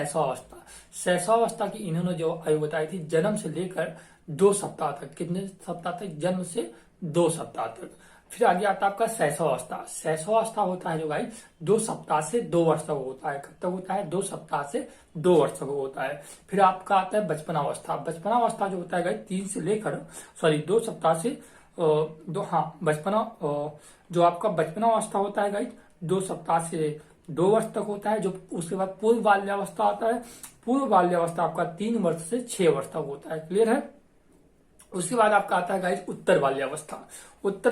शैशवावस्था की इन्होंने जो आयु बताई थी जन्म से लेकर 2 सप्ताह तक। कितने सप्ताह तक? जन्म से 2 सप्ताह तक। फिर आगे आता है आपका शैशवावस्था होता है जो गाइस 2 सप्ताह से 2 वर्ष तक होता है। कब तक होता है? 2 सप्ताह से 2 वर्ष तक होता है। फिर आपका आता है बचपनावस्था जो होता है गाइस 2 सप्ताह से बचपना जो आपका बचपनावस्था होता है गाइस 2 सप्ताह से 2 वर्ष तक होता है। जो उसके बाद पूर्व बाल्यावस्था आता है। पूर्व बाल्यावस्था आपका 3 वर्ष से 6 वर्ष तक होता है। क्लियर है? उसके बाद आपका आता है गाइस उत्तर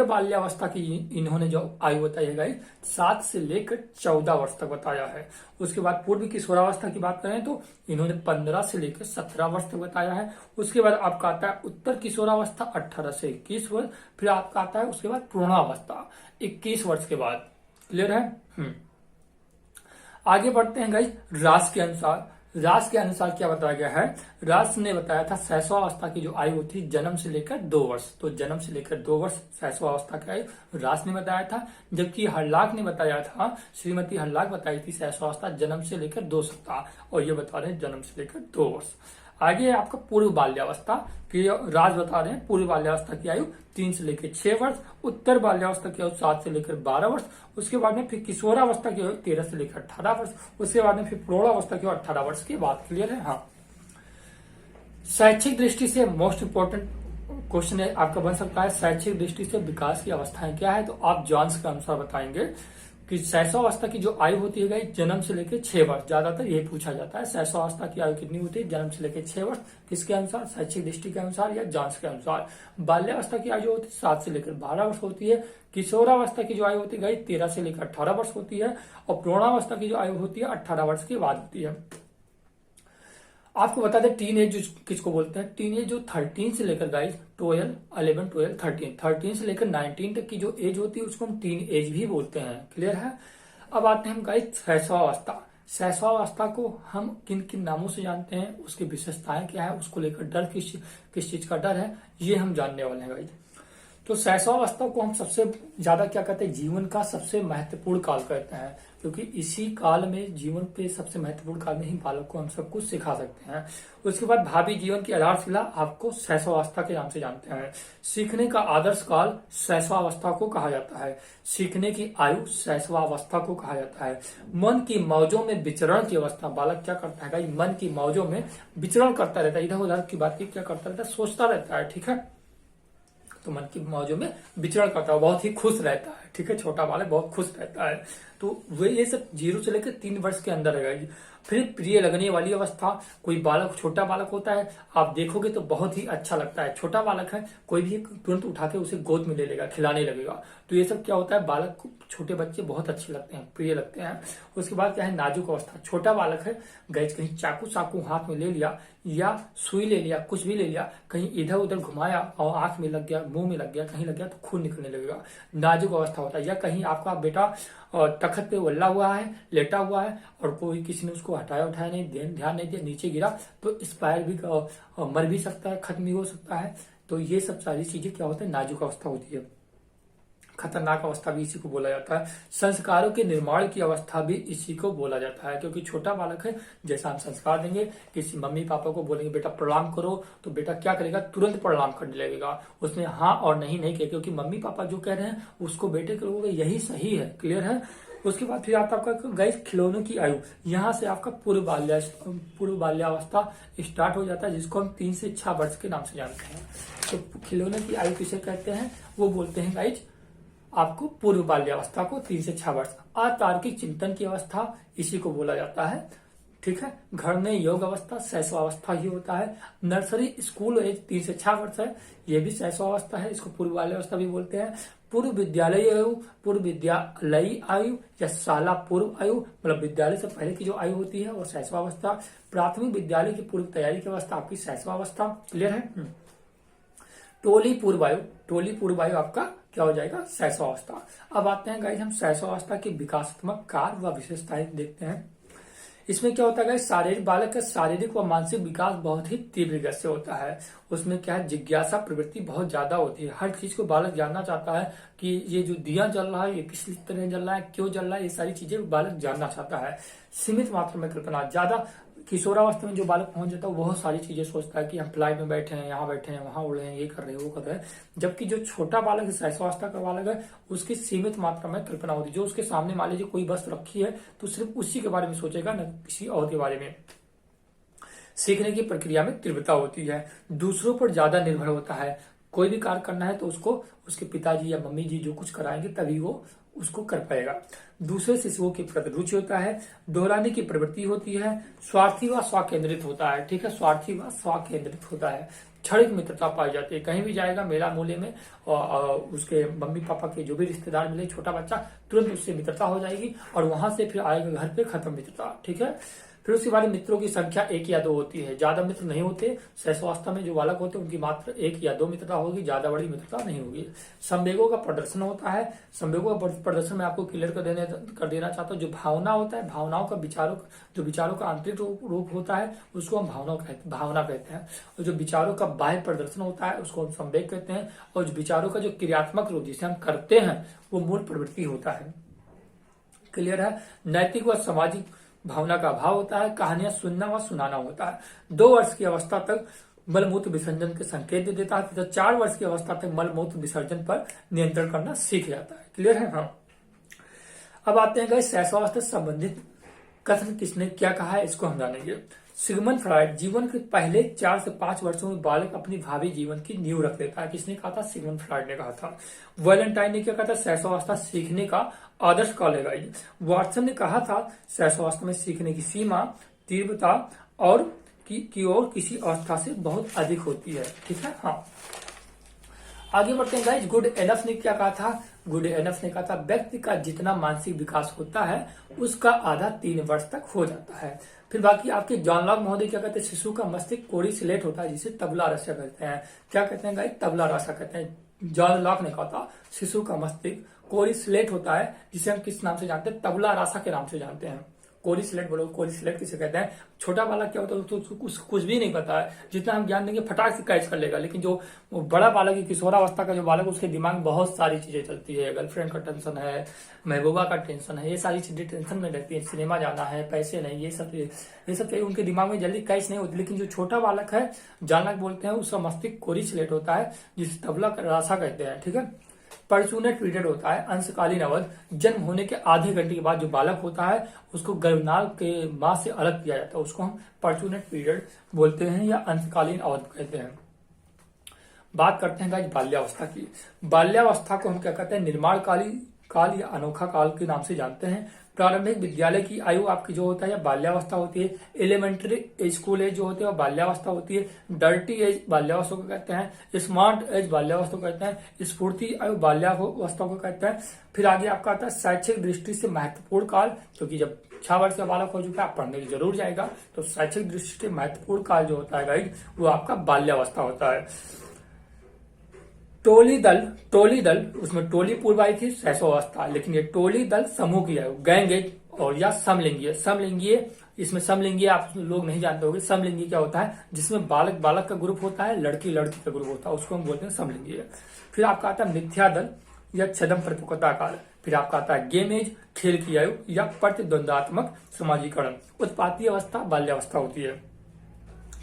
बाल्यावस्था की इन्होंने जो आयु बताई है गाइस 7 से लेकर 14 वर्ष तक बताया है। उसके बाद पूर्व किशोरावस्था की बात करें तो इन्होंने 15 से लेकर 17 वर्ष तक बताया है। उसके बाद आपका आता है उत्तर किशोरावस्था 18 से 21 वर्ष। फिर आपका आता है उसके बाद पूर्णावस्था 21 वर्ष के बाद। क्लियर है? आगे बढ़ते हैं गाइस रास के अनुसार क्या बताया गया है? रास ने बताया था शैशवावस्था की जो आयु थी जन्म से लेकर 2 वर्ष। तो जन्म से लेकर 2 वर्ष शैशवावस्था की आयु रास ने बताया था। जबकि हरलाक ने बताया था, श्रीमती हरलाक बताई थी शैशवावस्था जन्म से लेकर 2 सप्ताह और ये बता रहे हैं जन्म से लेकर 2 वर्ष। आगे आपका पूर्व बाल्यावस्था की राज बता रहे हैं। पूर्व बाल्यावस्था की आयु 3 से लेकर 6 वर्ष। उत्तर बाल्यावस्था की आयु 7 से लेकर 12 वर्ष। उसके बाद में फिर किशोरावस्था की आयु 13 से लेकर 18 वर्ष। उसके बाद में फिर प्रौढ़ावस्था की आयु 18 वर्ष के बाद। क्लियर है? हाँ। शैक्षिक दृष्टि से मोस्ट इंपोर्टेंट क्वेश्चन है आपका बन सकता है, शैक्षिक दृष्टि से विकास की अवस्थाएं क्या है? तो आप जॉन्स के अनुसार बताएंगे कि शैशवावस्था की जो आयु होती है जन्म से लेकर 6 वर्ष। ज्यादातर यही पूछा जाता है, शैशवावस्था की आयु कितनी होती है? जन्म से लेकर 6 वर्ष। किसके अनुसार? शैक्षिक दृष्टि के अनुसार या जांच के अनुसार। बाल्यावस्था की आयु होती है 7 से लेकर 12 वर्ष होती है। किशोरावस्था की जो आयु होती है 13 से लेकर 18 वर्ष होती है। और प्रौढ़ावस्था की जो आयु होती है 18 वर्ष के बाद होती है। आपको बता दें टीन एज किसको बोलते हैं? टीन एज जो 13 से लेकर गाइस 13 से लेकर 19 तक की जो एज होती है उसको हम टीन एज भी बोलते हैं। क्लियर है? अब आते हैं हम गाइस शैशवावस्था को हम किन किन नामों से जानते हैं, उसकी विशेषताएं क्या है, उसको लेकर डर किस चीज का डर है, ये हम जानने वाले हैं गाइस। तो शैशवावस्था को हम सबसे ज्यादा क्या कहते हैं? जीवन का सबसे महत्वपूर्ण काल कहते हैं, क्योंकि इसी काल में जीवन के सबसे महत्वपूर्ण काल में ही बालक को हम सब कुछ सिखा सकते हैं। उसके बाद भावी जीवन की आधारशिला आपको शैशवावस्था के नाम से जानते हैं। सीखने का आदर्श काल शैशवावस्था को कहा जाता है। सीखने की आयु शैशवावस्था को कहा जाता है। मन की मौजों में विचरण की अवस्था, बालक क्या करता है भाई? मन की मौजों में विचरण करता रहता है, इधर उधर की बात क्या करता रहता है? सोचता रहता है। ठीक है? तो मन की मौजों में विचरण करता है, बहुत ही खुश रहता है। ठीक है? छोटा बालक बहुत खुश रहता है। तो वे ये सब 0 से लेकर 3 वर्ष के अंदर रहेगा। फिर प्रिय लगने वाली अवस्था, कोई बालक छोटा बालक होता है, आप देखोगे तो बहुत ही अच्छा लगता है। छोटा बालक है, कोई भी तुरंत उठा के उसे गोद में ले लेगा, खिलाने लगेगा। तो ये सब क्या होता है? बालक को छोटे बच्चे बहुत अच्छे लगते हैं, प्रिय लगते हैं। उसके बाद क्या है? नाजुक अवस्था, छोटा बालक है, गैस कहीं चाकू हाथ में ले लिया या सुई ले लिया, कुछ भी ले लिया, कहीं इधर उधर घुमाया और आंख में लग गया, मुंह में लग गया, कहीं लग गया तो खून निकलने लगेगा। नाजुक अवस्था होता है। या कहीं आपका बेटा तखत पे वल्ला हुआ है, लेटा हुआ है और कोई किसी ने उसको हटाया उठाया नहीं, ध्यान नहीं दिया, नीचे गिरा तो एक्सपायर भी मर भी सकता है, खत्म भी हो सकता है। तो ये सब सारी चीजें क्या होता है, नाजुक अवस्था होती है। खतरनाक अवस्था भी इसी को बोला जाता है। संस्कारों के निर्माण की अवस्था भी इसी को बोला जाता है, क्योंकि छोटा बालक है, जैसा हम संस्कार देंगे, किसी मम्मी पापा को बोलेंगे बेटा प्रणाम करो, तो बेटा क्या करेगा, तुरंत प्रणाम करने लगेगा। उसमें हाँ और नहीं नहीं कहे, क्योंकि मम्मी पापा जो कह रहे हैं उसको बेटे करोगे यही सही है। क्लियर है। उसके बाद फिर आता आपका गाइस खिलौनों की आयु। यहाँ से आपका पूर्व बाल्यावस्था स्टार्ट हो जाता है, जिसको हम 3 से 6 वर्ष के नाम से जानते हैं। तो खिलौनों की आयु किसे कहते हैं, वो बोलते हैं गाइस आपको पूर्व बाल्यावस्था को, 3 से 6 वर्ष। अतार्किक चिंतन की अवस्था इसी को बोला जाता है। ठीक है। घर में योग अवस्था शैशवावस्था ही होता है। नर्सरी स्कूल एज 3 से 6 वर्ष है, ये भी शैशवावस्था है, इसको पूर्व बाल्यावस्था भी बोलते हैं। पूर्व विद्यालय आयु, पूर्व विद्यालयी आयु या शाला पूर्व आयु, मतलब विद्यालय से पहले की जो आयु होती है वो शैशवावस्था। प्राथमिक विद्यालय की पूर्व तैयारी की अवस्था आपकी शैशवावस्था। क्लियर है। टोली पूर्व आयु आपका क्या हो जाएगा, शैशवावस्था। अब आते हैं गाइस हम शैशवावस्था के विकासात्मक कार्य व विशेषताएं देखते हैं। इसमें क्या होता है, शारीरिक बालक का शारीरिक व मानसिक विकास बहुत ही तीव्र गति से होता है। उसमें क्या है, जिज्ञासा प्रवृत्ति बहुत ज्यादा होती है। हर चीज को बालक जानना चाहता है कि ये जो दिया जल रहा है ये किस तरह जल रहा है, क्यों जल रहा है, ये सारी चीजें बालक जानना चाहता है। सीमित मात्रा में कल्पना, ज्यादा किशोरावस्था में जो बालक पहुंच जाता है वो बहुत सारी चीजें सोचता है कि हम फ्लाइट में बैठे हैं, यहाँ बैठे हैं, वहां उड़ रहे हैं, ये कर रहे हैं, वो कर रहे हैं। जबकि जो छोटा बालक है, शैशवावस्था का बालक है, उसकी सीमित मात्रा में कल्पना होती है। जो उसके सामने मान लीजिए कोई वस्तु रखी है तो सिर्फ उसी के बारे में सोचेगा, न किसी और के बारे में। सीखने की प्रक्रिया में तीव्रता होती है, दूसरों पर ज्यादा निर्भर होता है। कोई भी कार्य करना है तो उसको उसके पिताजी या मम्मी जी जो कुछ कराएंगे तभी वो उसको कर पाएगा। दूसरे शिशुओं के प्रति रुचि होता है, दोहराने की प्रवृत्ति होती है, स्वार्थी व स्वकेंद्रित होता है। ठीक है, स्वार्थी व स्वकेंद्रित होता है। क्षणिक मित्रता पाई जाती है, कहीं भी जाएगा मेला मूले में और उसके मम्मी पापा के जो भी रिश्तेदार मिले, छोटा बच्चा तुरंत उससे मित्रता हो जाएगी और वहां से फिर आएगा घर पे, खत्म मित्रता। ठीक है। फिर उसके बाद मित्रों की संख्या 1 या 2 होती है, ज्यादा मित्र नहीं होते। शैशवावस्था में जो बालक होते हैं उनकी मात्र 1 या 2 मित्रता होगी, ज्यादा बड़ी मित्रता नहीं होगी। संवेगों का प्रदर्शन होता है। संवेगों का प्रदर्शन में आपको क्लियर कर देना चाहता हूँ। जो भावना होता है, भावनाओं का विचारों का आंतरिक रूप होता है उसको हम भावना कहते हैं। और जो विचारों का बाह्य प्रदर्शन होता है उसको हम संवेग कहते हैं। और विचारों का जो क्रियात्मक रूप जिसे हम करते हैं वो मूल प्रवृत्ति होता है। क्लियर है। नैतिक व सामाजिक भावना का अभाव होता है। कहानियां सुनना व सुनाना होता है। 2 वर्ष की अवस्था तक मलमूत्र विसर्जन के संकेत दे देता है, तो 4 वर्ष की अवस्था तक मलमूत्र विसर्जन पर नियंत्रण करना सीख जाता है। क्लियर है। हाँ, अब आते हैं गाइस शैशवावस्था से संबंधित कथन किसने क्या कहा है, इसको हम जानेंगे। सिगमंड फ्राइड, जीवन के पहले 4 से 5 वर्षों में बालक अपनी भावी जीवन की नींव रख लेता है। किसने कहा था, सिगमंड फ्राइड ने कहा था। वैलेंटाइन ने क्या कहा था, शैशवावस्था सीखने का आदर्श काल है। वाटसन ने कहा था शैशवावस्था में सीखने की सीमा, तीव्रता और की ओर किसी अवस्था से बहुत अधिक होती है। ठीक है। हाँ, आगे बढ़ते हैं गाइस। गुड एनफ ने क्या कहा था, गुड एनफ ने कहा था व्यक्ति का जितना मानसिक विकास होता है उसका आधा 3 वर्ष तक हो जाता है। फिर बाकी आपके जॉन लॉक महोदय क्या कहते हैं, शिशु का मस्तिष्क कोरी स्लेट होता है जिसे तबला रसा कहते हैं। क्या कहते हैं गाइस, तबला रसा कहते हैं। जॉन लॉक ने कहा था शिशु का मस्तिष्क कोरी स्लेट होता है जिसे हम किस नाम से जानते हैं, तबला रासा के नाम से जानते हैं। कोरी स्लेट बोलो, कोरी स्लेट किसे कहते हैं। छोटा बालक क्या होता है तो उसको कुछ भी नहीं पता है, जितना हम ज्ञान देंगे फटाक से कैच कर लेगा। लेकिन जो बड़ा बालक है, किशोरावस्था का जो बालक, उसके दिमाग में बहुत सारी चीजें चलती है। गर्लफ्रेंड का टेंशन है, महबूबा का टेंशन है, ये सारी चीजें टेंशन में रहती है। सिनेमा जाना है, पैसे नहीं, ये सब चीजें उनके दिमाग में जल्दी कैच नहीं होती। लेकिन जो छोटा बालक है, जानक बोलते हैं, उसका मस्तिष्क कोरी स्लेट होता है जिसे तबला रासा कहते हैं। ठीक है। परचूनेट पीरियड होता है, अंशकालीन अवधि। जन्म होने के आधे घंटे के बाद जो बालक होता है उसको गर्भनाल के मां से अलग किया जाता है, उसको हम परचूनेट पीरियड बोलते हैं या अंशकालीन अवधि कहते हैं। बात करते हैं गाइस बाल्यावस्था की। बाल्यावस्था को हम क्या कहते हैं, निर्माण काल या अनोखा काल के नाम से जानते हैं। प्रारंभिक विद्यालय की आयु आपकी जो होता है या बाल्यावस्था होती है। एलिमेंट्री स्कूल एज जो होते हैं बाल्यावस्था होती है। डर्टी एज बाल्यावस्था को कहते हैं। स्मार्ट एज बाल्यावस्था को कहते हैं। स्फूर्ति आयु बाल्यावस्था को कहते हैं। फिर आगे आपका आता है शैक्षिक दृष्टि से महत्वपूर्ण काल, क्योंकि जब 6 वर्ष का बालक हो चुका है पढ़ने की जरूर जाएगा, तो शैक्षिक दृष्टि से महत्वपूर्ण काल जो होता है गाइड वो आपका बाल्यावस्था होता है। टोली दल उसमें टोली पूर्व आई थी शैशवावस्था, लेकिन ये टोली दल समूह की है, गैंग और या समलिंगीय इसमें समलिंगीय आप लोग नहीं जानते होंगे। समलिंगी क्या होता है, जिसमें बालक बालक का ग्रुप होता है, लड़की लड़की का ग्रुप होता है, उसको हम बोलते हैं समलिंगीय। फिर आपका आता है मिथ्या दल या छदम परिपक्वता काल। फिर आपका आता है गेम एज, खेल की आयु या प्रतिद्वंदात्मक समाजीकरण। उत्पाती अवस्था बाल्यावस्था होती है।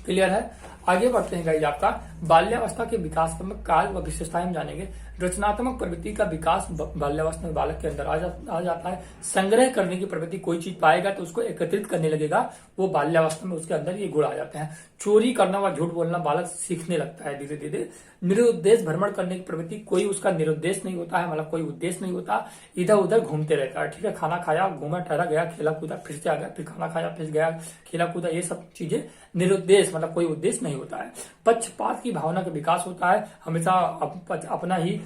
क्लियर है। आगे बढ़ते हैं गाइस, आपका बाल्यावस्था के विकासात्मक काल व विशेषताएं हम जानेंगे। रचनात्मक प्रवृत्ति का विकास बाल्यावस्था में बालक के अंदर आ जाता है। संग्रह करने की प्रवृत्ति, कोई चीज पाएगा तो उसको एकत्रित करने लगेगा, वो बाल्यावस्था में उसके अंदर ये गुण आ जाते हैं। चोरी करना व झूठ बोलना बालक सीखने लगता है धीरे धीरे। निरुद्देश भ्रमण करने की प्रवृत्ति, कोई उसका निरुद्देश नहीं होता है, मतलब कोई उद्देश्य नहीं होता, इधर उधर घूमते रहता है। ठीक है, खाना खाया, घूमा टहरा, गया, खेला कूदा, फिर से आ गया, फिर खाना खाया, फिर गया, खेला कूदा, ये सब चीजें निरुद्देश, मतलब कोई उद्देश्य नहीं होता है। पक्षपात की भावना का विकास होता है, हमेशा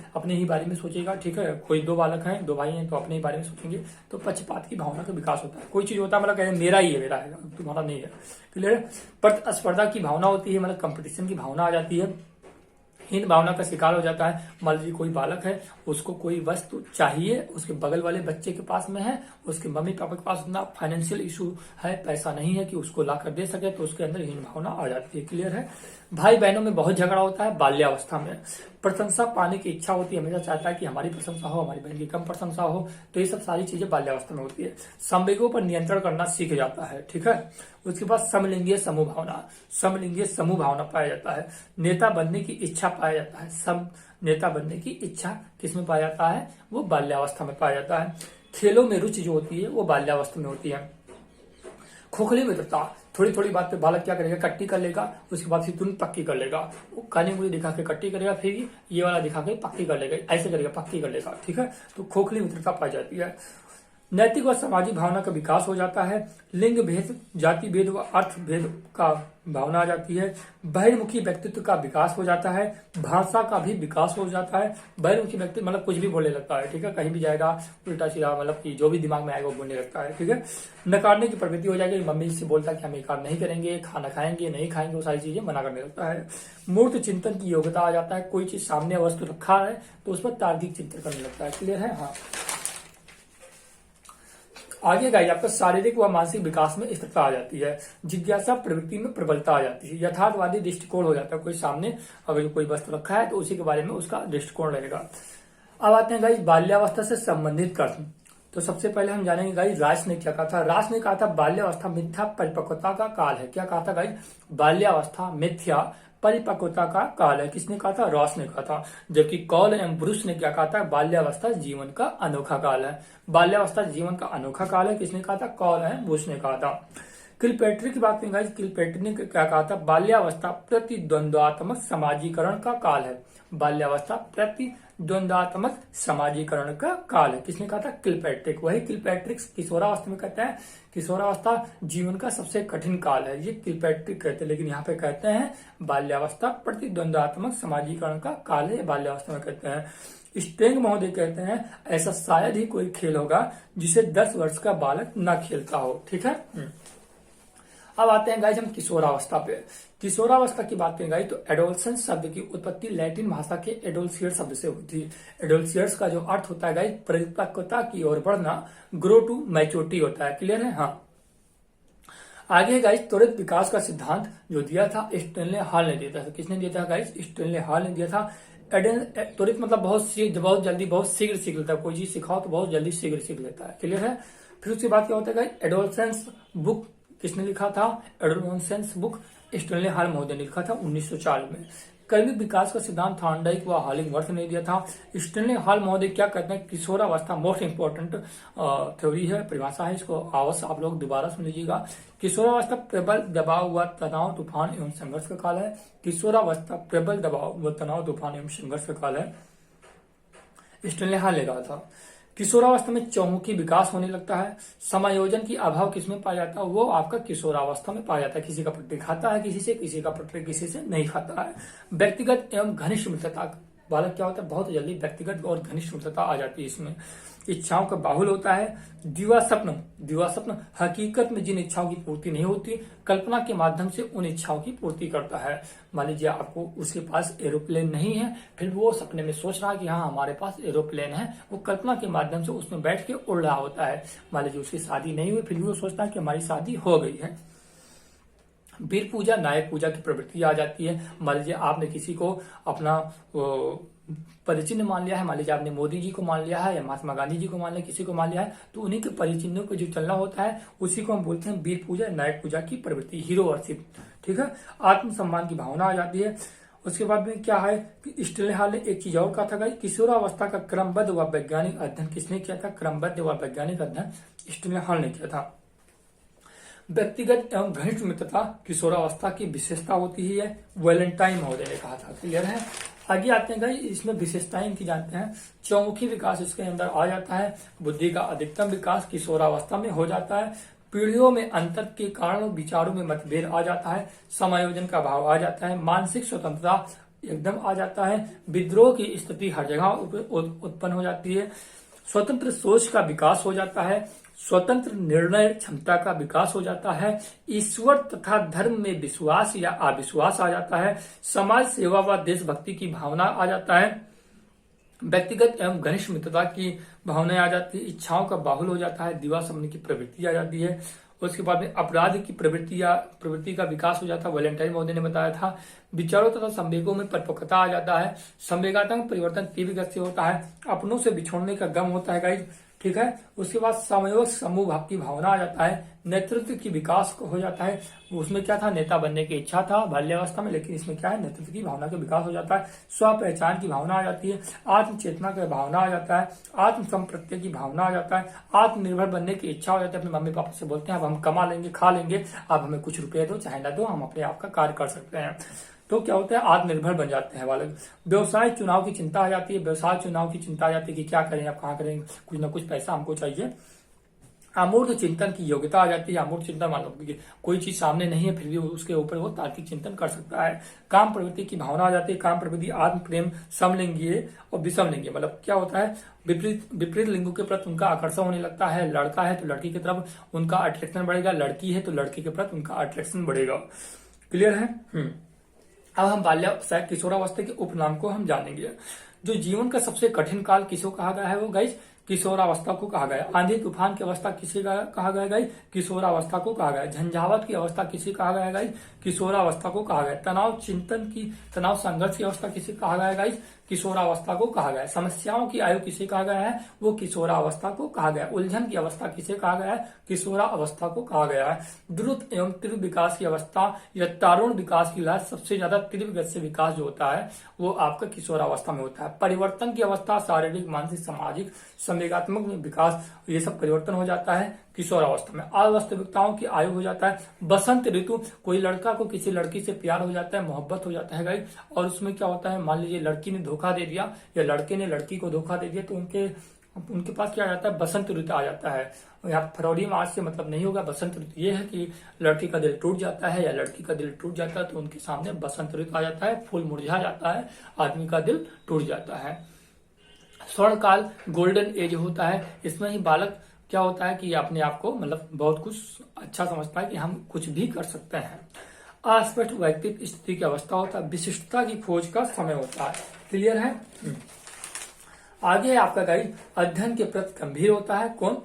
अपने ही बारे में सोचेगा। ठीक है, कोई दो बालक हैं, दो भाई हैं, तो अपने ही बारे में सोचेंगे, तो पक्षपात की भावना का विकास होता है। कोई चीज होता है मतलब कहें मेरा ही है, मेरा है, तुम्हारा नहीं है। क्लियर है। प्रतिस्पर्धा की भावना होती है, मतलब कंपटीशन की भावना आ जाती है। हीन भावना का शिकार हो जाता है। मान लीजिए कोई बालक है, उसको कोई वस्तु चाहिए, उसके बगल वाले बच्चे के पास में है, उसके मम्मी पापा के पास उतना फाइनेंशियल इशू है, पैसा नहीं है कि उसको ला कर दे सके, तो उसके अंदर हीन भावना आ जाती है। क्लियर है। भाई बहनों में बहुत झगड़ा होता है बाल्यावस्था में। प्रशंसा पाने की इच्छा होती है, हमेशा चाहता है कि हमारी प्रशंसा हो, हमारी बहन की कम प्रशंसा हो, तो ये सब सारी चीजें बाल्यावस्था में होती है। संवेगों पर नियंत्रण करना सीख जाता है। ठीक है। उसके बाद समलिंगीय समूह भावना पाया जाता है। नेता बनने की इच्छा पाया जाता है। नेता बनने की इच्छा किसमें पाया जाता है, वो बाल्यावस्था में पाया जाता है। खेलों में रुचि जो होती है वो बाल्यावस्था में होती है। खोखली मित्रता, थोड़ी थोड़ी बात पे बालक क्या करेगा, कट्टी कर लेगा, उसके बाद फिर तुरंत पक्की कर लेगा। वो काली मुड़ी दिखा के कट्टी करेगा, फिर ये वाला दिखा के पक्की कर लेगा, ऐसे करेगा, पक्की कर लेगा। ठीक है, तो खोखली मित्रता पाई जाती है। नैतिक व सामाजिक भावना का विकास हो जाता है। लिंग भेद, जाति भेद व अर्थ भेद का भावना आ जाती है। बहिर्मुखी व्यक्तित्व का विकास हो जाता है। भाषा का भी विकास हो जाता है। बहिर्मुखी व्यक्तित्व मतलब कुछ भी बोलने लगता है। ठीक है, कहीं भी जाएगा उल्टा सीधा, मतलब कि जो भी दिमाग में आएगा वो बोलने लगता है। ठीक है। नकारने की प्रवृत्ति हो जाएगी, मम्मी से बोलता है कि हम ये काम नहीं करेंगे, खाना खाएंगे नहीं खाएंगे, वो सारी चीजें मना करने लगता है। मूर्त चिंतन की योग्यता आ जाता है, कोई चीज सामने वस्तु रखा है तो उस पर तार्किक चिंतन करने लगता है। क्लियर है। हाँ, आगे गाइस आपका शारीरिक व मानसिक विकास में स्थिरता आ जाती है। जिज्ञासा प्रवृत्ति में प्रबलता आ जाती है। यथार्थवादी दृष्टिकोण हो जाता है, कोई सामने अगर कोई वस्तु रखा है तो उसी के बारे में उसका दृष्टिकोण रहेगा। अब आते हैं गाइस बाल्यावस्था से संबंधित प्रश्न। तो सबसे पहले हम जानेंगे गाइस रास ने क्या कहा था। रास ने कहा था बाल्यावस्था मिथ्या परिपक्वता का काल है। क्या कहा था गाइस, बाल्यावस्था मिथ्या परिपक्वता का काल है। किसने कहा था, रॉस ने कहा था। जबकि कॉल एवं ब्रूस ने क्या कहा था, बाल्यावस्था जीवन का अनोखा काल है। बाल्यावस्था जीवन का अनोखा काल है, किसने कहा था, कॉल एवं ब्रूस ने कहा था। किलपेट्री की बात करेंगे, किलपेट्री ने क्या कहा था, बाल्यावस्था प्रतिद्वंद्वात्मक समाजीकरण का काल है। बाल्यावस्था प्रतिद्वंद्वात्मक समाजीकरण का काल है, किसने कहा था, किलपेट्रिक। वही किलपेट्रिक किशोरावस्था में कहते हैं, किशोरावस्था जीवन का सबसे कठिन काल है, ये किलपेट्रिक कहते हैं, लेकिन यहाँ पे कहते हैं बाल्यावस्था प्रतिद्वंद्वात्मक समाजीकरण का काल है, बाल्यावस्था में कहते हैं। स्टेंग महोदय कहते हैं ऐसा शायद ही कोई खेल होगा जिसे 10 वर्ष का बालक न खेलता हो। ठीक है। अब आते हैं गाइस हम किशोरावस्था पे। किशोरावस्था की बात करें गाइस तो एडोलसेंस शब्द की उत्पत्ति लैटिन भाषा के एडोलसियर शब्द से होती है। एडोलसियर्स का जो अर्थ होता है गाइस परिपक्वता की ओर बढ़ना, ग्रो टू मैच्योरिटी होता है। क्लियर है। हाँ, आगे गाइस त्वरित विकास का सिद्धांत जो दिया था स्टेनले हॉल ने दिया था। किसने दिया था गाइस, स्टेनले हॉल ने दिया था। त्वरित मतलब बहुत जल्दी, बहुत शीघ्र सीख लेता है, कोई चीज सिखाओ तो बहुत जल्दी शीघ्र सीख लेता है। क्लियर है। फिर उसके बाद क्या होता है गाइस, एडोलसेंस बुक किसने लिखा था, एडोलसेंस बुक स्टेनले हॉल महोदय ने लिखा था 1940 में। क्रमिक विकास का सिद्धांत थॉर्नडाइक व हॉलिंगवर्थ ने दिया था। स्टेनले हॉल महोदय क्या कहते हैं, किशोरावस्था मोस्ट इंपोर्टेंट थ्योरी है, परिभाषा है, इसको अवश्य आप लोग दोबारा सुन लीजिएगा। किशोरावस्था प्रबल दबाव व तनाव तूफान एवं संघर्ष का काल है। किशोरावस्था प्रबल दबाव व तनाव तूफान एवं संघर्ष का काल है, स्टेनले हॉल ने कहा था। किशोरावस्था में चौमुखी विकास होने लगता है। समायोजन की अभाव किसमें पाया जाता है, वो आपका किशोरावस्था में पाया जाता है। किसी का पट्टी खाता है किसी से, किसी का पट्टी किसी से नहीं खाता है। व्यक्तिगत एवं घनिष्ठ मित्रता बालक क्या होता है, बहुत जल्दी व्यक्तिगत और घनिष्ठ मित्रता आ जाती है इसमें। इच्छाओं का बाहुल होता है। दिवा स्वप्न हकीकत में जिन इच्छाओं की पूर्ति नहीं होती, कल्पना के माध्यम से उन इच्छाओं की पूर्ति करता है। मान लीजिए आपको उसके पास एरोप्लेन नहीं है, फिर वो सपने में सोच रहा है कि हाँ हमारे पास एरोप्लेन है, वो कल्पना के माध्यम से उसमें बैठ के उड़ रहा होता है। मान लीजिए उसकी शादी नहीं हुई, फिर भी वो सोचता है कि हमारी शादी हो गई है। वीर पूजा नायक पूजा की प्रवृत्ति आ जाती है। मान लीजिए आपने किसी को अपना परिचिन्न मान लिया है, मान लीजिए आपने मोदी जी को मान लिया है या महात्मा गांधी जी को मान लिया, किसी को मान लिया है, तो उन्हीं के परिचिन्हों को जो चलना होता है उसी को हम बोलते हैं वीर पूजा नायक पूजा की प्रवृत्ति, हीरो वर्शिप। ठीक है, आत्मसम्मान की भावना आ जाती है। उसके बाद में क्या है कि स्टेनहाल ने एक चीज और कहा था, किशोरावस्था का क्रमबद्ध व वैज्ञानिक अध्ययन किसने किया था? क्रमबद्ध व वैज्ञानिक अध्ययन स्टेनहाल ने किया था। व्यक्तिगत एवं घनिष्ठ मित्रता किशोरावस्था की विशेषता होती है, वैलेंटाइन महोदय ने कहा था। क्लियर है। आगे आते हैं गाइस, इसमें विशेषताएं की जानते हैं। चौमुखी विकास इसके अंदर आ जाता है। बुद्धि का अधिकतम विकास किशोरावस्था में हो जाता है। पीढ़ियों में अंतर के कारण विचारों में मतभेद आ जाता है। समायोजन का भाव आ जाता है। मानसिक स्वतंत्रता एकदम आ जाता है। विद्रोह की स्थिति हर जगह उत्पन्न हो जाती है। स्वतंत्र सोच का विकास हो जाता है। स्वतंत्र निर्णय क्षमता का विकास हो जाता है। ईश्वर तथा धर्म में विश्वास या अविश्वास आ जाता है। समाज सेवा व देशभक्ति की भावना आ जाता है। व्यक्तिगत एवं घनिष्ठ मित्रता की भावनाएं आ जाती है। इच्छाओं का बाहुल हो जाता है। दिवा समझने की प्रवृत्ति आ जाती है। उसके बाद में अपराध की प्रवृत्ति का विकास हो जाता है। वैलेंटाइन महोदय ने बताया था। विचारों तथा संवेगों में परिपक्वता आ जाता है। संवेगात्मक परिवर्तन तीव्र गति से होता है। अपनों से बिछोड़ने का गम होता है गाइज। ठीक है। उसके बाद समयोग समूह भाव की भावना आ जाता है। नेतृत्व की विकास हो जाता है। उसमें क्या था, नेता बनने की इच्छा था बाल्यावस्था में, लेकिन इसमें क्या है, नेतृत्व की भावना का विकास हो जाता है। स्व पहचान की भावना आ जाती है। आत्म चेतना की भावना आ जाता है। आत्म संप्रत्यय की भावना आ जाता है। आत्मनिर्भर बनने की इच्छा हो जाती है। अपने मम्मी पापा से बोलते हैं अब हम कमा लेंगे, खा लेंगे, अब हमें कुछ रुपए दो चाहे ना दो, हम अपने आप का कार्य कर सकते हैं। तो क्या होता है, आत्मनिर्भर बन जाते हैं बालक। व्यवसाय चुनाव की चिंता आ जाती है। व्यवसाय चुनाव की चिंता आ जाती है कि क्या करें, अब कहाँ करें, कुछ ना कुछ पैसा हमको चाहिए। अमूर्त चिंतन की योग्यता आ जाती है। अमूर्त चिंतन मान लो कोई चीज सामने नहीं है फिर भी उसके ऊपर वो तार्किक चिंतन कर सकता है। काम प्रवृत्ति की भावना आ जाती है। काम प्रवृत्ति आत्म प्रेम समलिंगीय और विषमलिंगीय, मतलब क्या होता है, विपरीत लिंगों के प्रति उनका आकर्षण होने लगता है। लड़का है तो लड़की की तरफ उनका अट्रैक्शन बढ़ेगा, लड़की है तो लड़के के प्रति उनका अट्रैक्शन बढ़ेगा। क्लियर है। अब हम बाल्यावस्था किशोरावस्था के उपनाम को हम जानेंगे। जो जीवन का सबसे कठिन काल किसको कहा गया है, वो गाइस किशोरावस्था को कहा गया। आंधी तूफान की अवस्था किसे कहा गया गाइस, किशोरावस्था को कहा गया। झंझावत की अवस्था किसे कहा गया गाइस, किशोरावस्था को कहा गया। तनाव संघर्ष की अवस्था किसे कहा गया गाइस, किशोरावस्था को कहा गया। समस्याओं की आयु किसे कहा गया है, वो किशोरावस्था को कहा गया। उलझन की अवस्था किसे कहा गया है, किशोरावस्था को कहा गया है। द्रुत एवं तीव्र विकास की अवस्था या तारुण विकास की लहर, सबसे ज्यादा तीव्र गति से विकास जो होता है वो आपका किशोरावस्था में होता है। परिवर्तन की अवस्था शारीरिक, मानसिक, सामाजिक, संवेगात्मक विकास, ये सब परिवर्तन हो जाता है किशोरावस्था में। अवास्तविकताओं की आयु हो जाता है। बसंत ऋतु, कोई लड़का को किसी लड़की से प्यार हो जाता है, मोहब्बत हो जाता है गाइस, और उसमें क्या होता है, मान लीजिए लड़की ने धोखा दे दिया या लड़के ने लड़की को धोखा दे दिया, तो उनके पास क्या आ जाता है, बसंत ऋतु आ जाता है। यहाँ फरवरी मार्च से मतलब नहीं होगा। बसंत ऋतु ये है कि लड़की का दिल टूट जाता है या लड़की का दिल टूट जाता है, तो उनके सामने बसंत ऋतु आ जाता है। फूल मुरझा जाता है, आदमी का दिल टूट जाता है। स्वर्ण काल, गोल्डन एज होता है। इसमें ही बालक क्या होता है कि अपने आप को मतलब बहुत कुछ अच्छा समझता है कि हम कुछ भी कर सकते हैं। अस्पष्ट व्यक्तित्व स्थिति की अवस्था होता है। विशिष्टता की खोज का समय होता है। क्लियर है। आगे है आपका गाइड, अध्ययन के प्रति गंभीर होता है। कौन,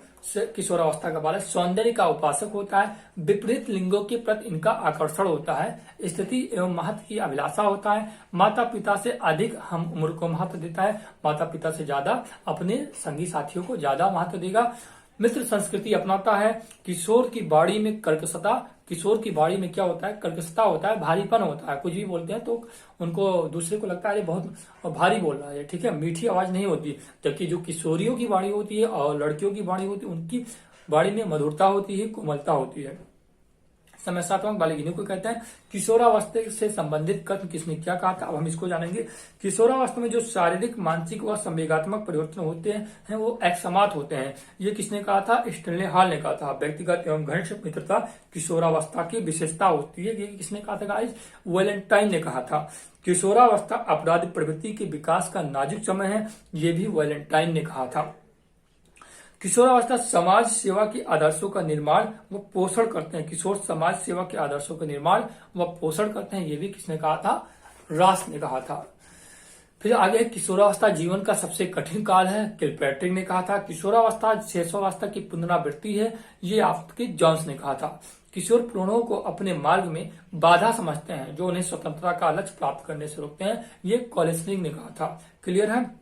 किशोरावस्था का बालक। सौंदर्य का उपासक होता है। विपरीत लिंगों के प्रति इनका आकर्षण होता है। स्थिति एवं महत्व की अभिलाषा होता है। माता पिता से अधिक हम उम्र को महत्व देता है। माता पिता से ज्यादा अपने संगी साथियों को ज्यादा महत्व देगा। मित्र संस्कृति अपनाता है। किशोर की बाड़ी में कर्कशता, किशोर की बाड़ी में क्या होता है, कर्कशता होता है, भारीपन होता है। कुछ भी बोलते हैं तो उनको दूसरे को लगता है ये बहुत भारी बोल रहा है, ठीक है, मीठी आवाज नहीं होती। जबकि जो किशोरियों की बाड़ी होती है और लड़कियों की बाड़ी होती है, उनकी बाड़ी में मधुरता होती है, कोमलता होती है। समस्यात्मक बालिगिनी को कहते हैं। किशोरावस्था से संबंधित कथन किसने क्या कहा था, अब हम इसको जानेंगे। किशोरावस्था में जो शारीरिक, मानसिक व संवेगात्मक परिवर्तन होते हैं वो एकसमात होते हैं। ये किसने कहा था, स्टैनले हॉल ने कहा था। व्यक्तिगत एवं घनिष्ठ मित्रता किशोरावस्था की विशेषता होती है, ये किसने कहा था गाइस, वैलेंटाइन ने कहा था। किशोरावस्था अपराध प्रवृत्ति के विकास का नाजुक समय है, ये भी वैलेंटाइन ने कहा था। किशोरावस्था समाज सेवा के आदर्शों का निर्माण व पोषण करते हैं। किशोर समाज सेवा के आदर्शों का निर्माण व पोषण करते हैं, ये भी किसने कहा था, रास ने कहा था। फिर आगे किशोरावस्था जीवन का सबसे कठिन काल है, किलपैट्रिक ने कहा था। किशोरावस्था शैशवावस्था की पुनरावृत्ति है, ये आपके जॉन्स ने कहा था। किशोर प्रणों को अपने मार्ग में बाधा समझते हैं जो उन्हें स्वतंत्रता का लक्ष्य प्राप्त करने से रोकते हैं, ये कॉलेस्निक ने कहा था। क्लियर है।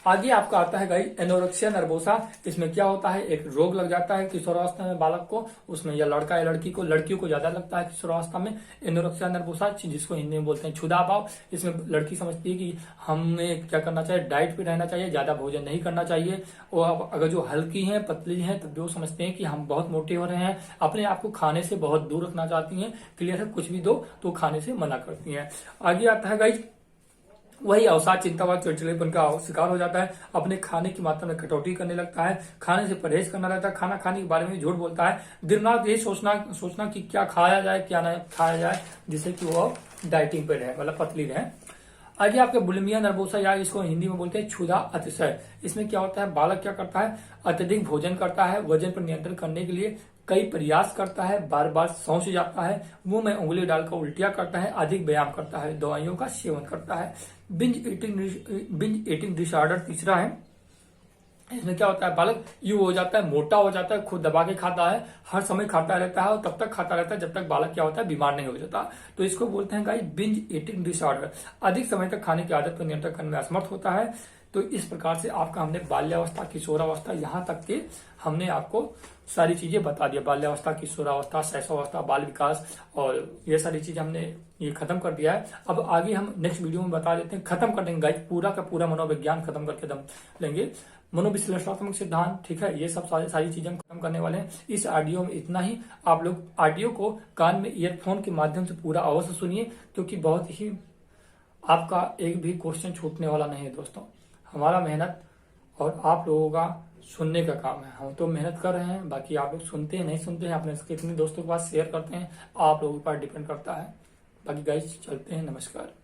आगे आपका आता है गाइस एनोरेक्सिया नर्वोसा। इसमें क्या होता है, एक रोग लग जाता है किशोरावस्था में बालक को, उसमें या लड़का या लड़की को, लड़कियों को ज्यादा लगता है किशोरावस्था में एनोरेक्सिया नर्वोसा, जिसको हिंदी में बोलते हैं क्षुधा भाव। इसमें लड़की समझती है कि हमें क्या करना चाहिए, डाइट पे रहना चाहिए, ज्यादा भोजन नहीं करना चाहिए। और अगर जो हल्की है, पतली है, तब वो समझते हैं कि हम बहुत मोटे हो रहे हैं, अपने आप को खाने से बहुत दूर रखना चाहती हैं। क्लियर है, कुछ भी दो तो खाने से मना करती हैं। आगे आता है गाइस वही अवसाद, चिंता व चिड़चिड़ेपन का शिकार हो जाता है, अपने खाने की मात्रा में कटौती करने लगता है, खाने से परहेज करना रहता है, खाना खाने के बारे में झूठ बोलता है, दिन रात यही सोचना कि क्या खाया जाए क्या नहीं खाया जाए, जिससे कि वो डाइटिंग पे रहे, मतलब पतली रहे। आगे आपके बुलिमिया नर्वोसा, या इसको हिंदी में बोलते हैं क्षुधा अतिशय। इसमें क्या होता है, बालक क्या करता है, अत्यधिक भोजन करता है, वजन पर नियंत्रण करने के लिए कई प्रयास करता है, बार बार शौच जाता है, मुंह में उंगली डालकर उल्टियां करता है, अधिक व्यायाम करता है, दवाइयों का सेवन करता है। बिंज ईटिंग डिसऑर्डर तीसरा है। इसमें क्या होता है, बालक यू हो जाता है, मोटा हो जाता है, खुद दबा के खाता है, हर समय खाता रहता है और तब तक खाता रहता है जब तक बालक क्या होता है, बीमार नहीं हो जाता। तो इसको बोलते हैं गाइस बिंज ईटिंग डिसऑर्डर। अधिक समय तक खाने की आदत पर नियंत्रण करने में असमर्थ होता है। तो इस प्रकार से आपका हमने बाल्यावस्था, किशोरावस्था, यहाँ तक के हमने आपको सारी चीजें बता दिया। बाल्यावस्था, किशोरावस्था, शैशवावस्था, बाल विकास, और ये सारी चीजें हमने ये खत्म कर दिया है। अब आगे हम नेक्स्ट वीडियो में बता देते हैं, खत्म कर देंगे गाइस, पूरा का पूरा मनोविज्ञान खत्म करके दम लेंगे, मनोविश्लेषणात्मक सिद्धांत, ठीक है, ये सब सारी चीजें हम खत्म करने वाले हैं। इस ऑडियो में इतना ही। आप लोग ऑडियो को कान में ईयरफोन के माध्यम से पूरा अवश्य सुनिए, क्योंकि बहुत ही आपका एक भी क्वेश्चन छूटने वाला नहीं है दोस्तों। हमारा मेहनत और आप लोगों का सुनने का काम है। हम तो मेहनत कर रहे हैं, बाकी आप लोग सुनते हैं नहीं सुनते हैं, अपने कितने दोस्तों के पास शेयर करते हैं, आप लोगों के पास डिपेंड करता है। बाकी गाइस चलते हैं, नमस्कार।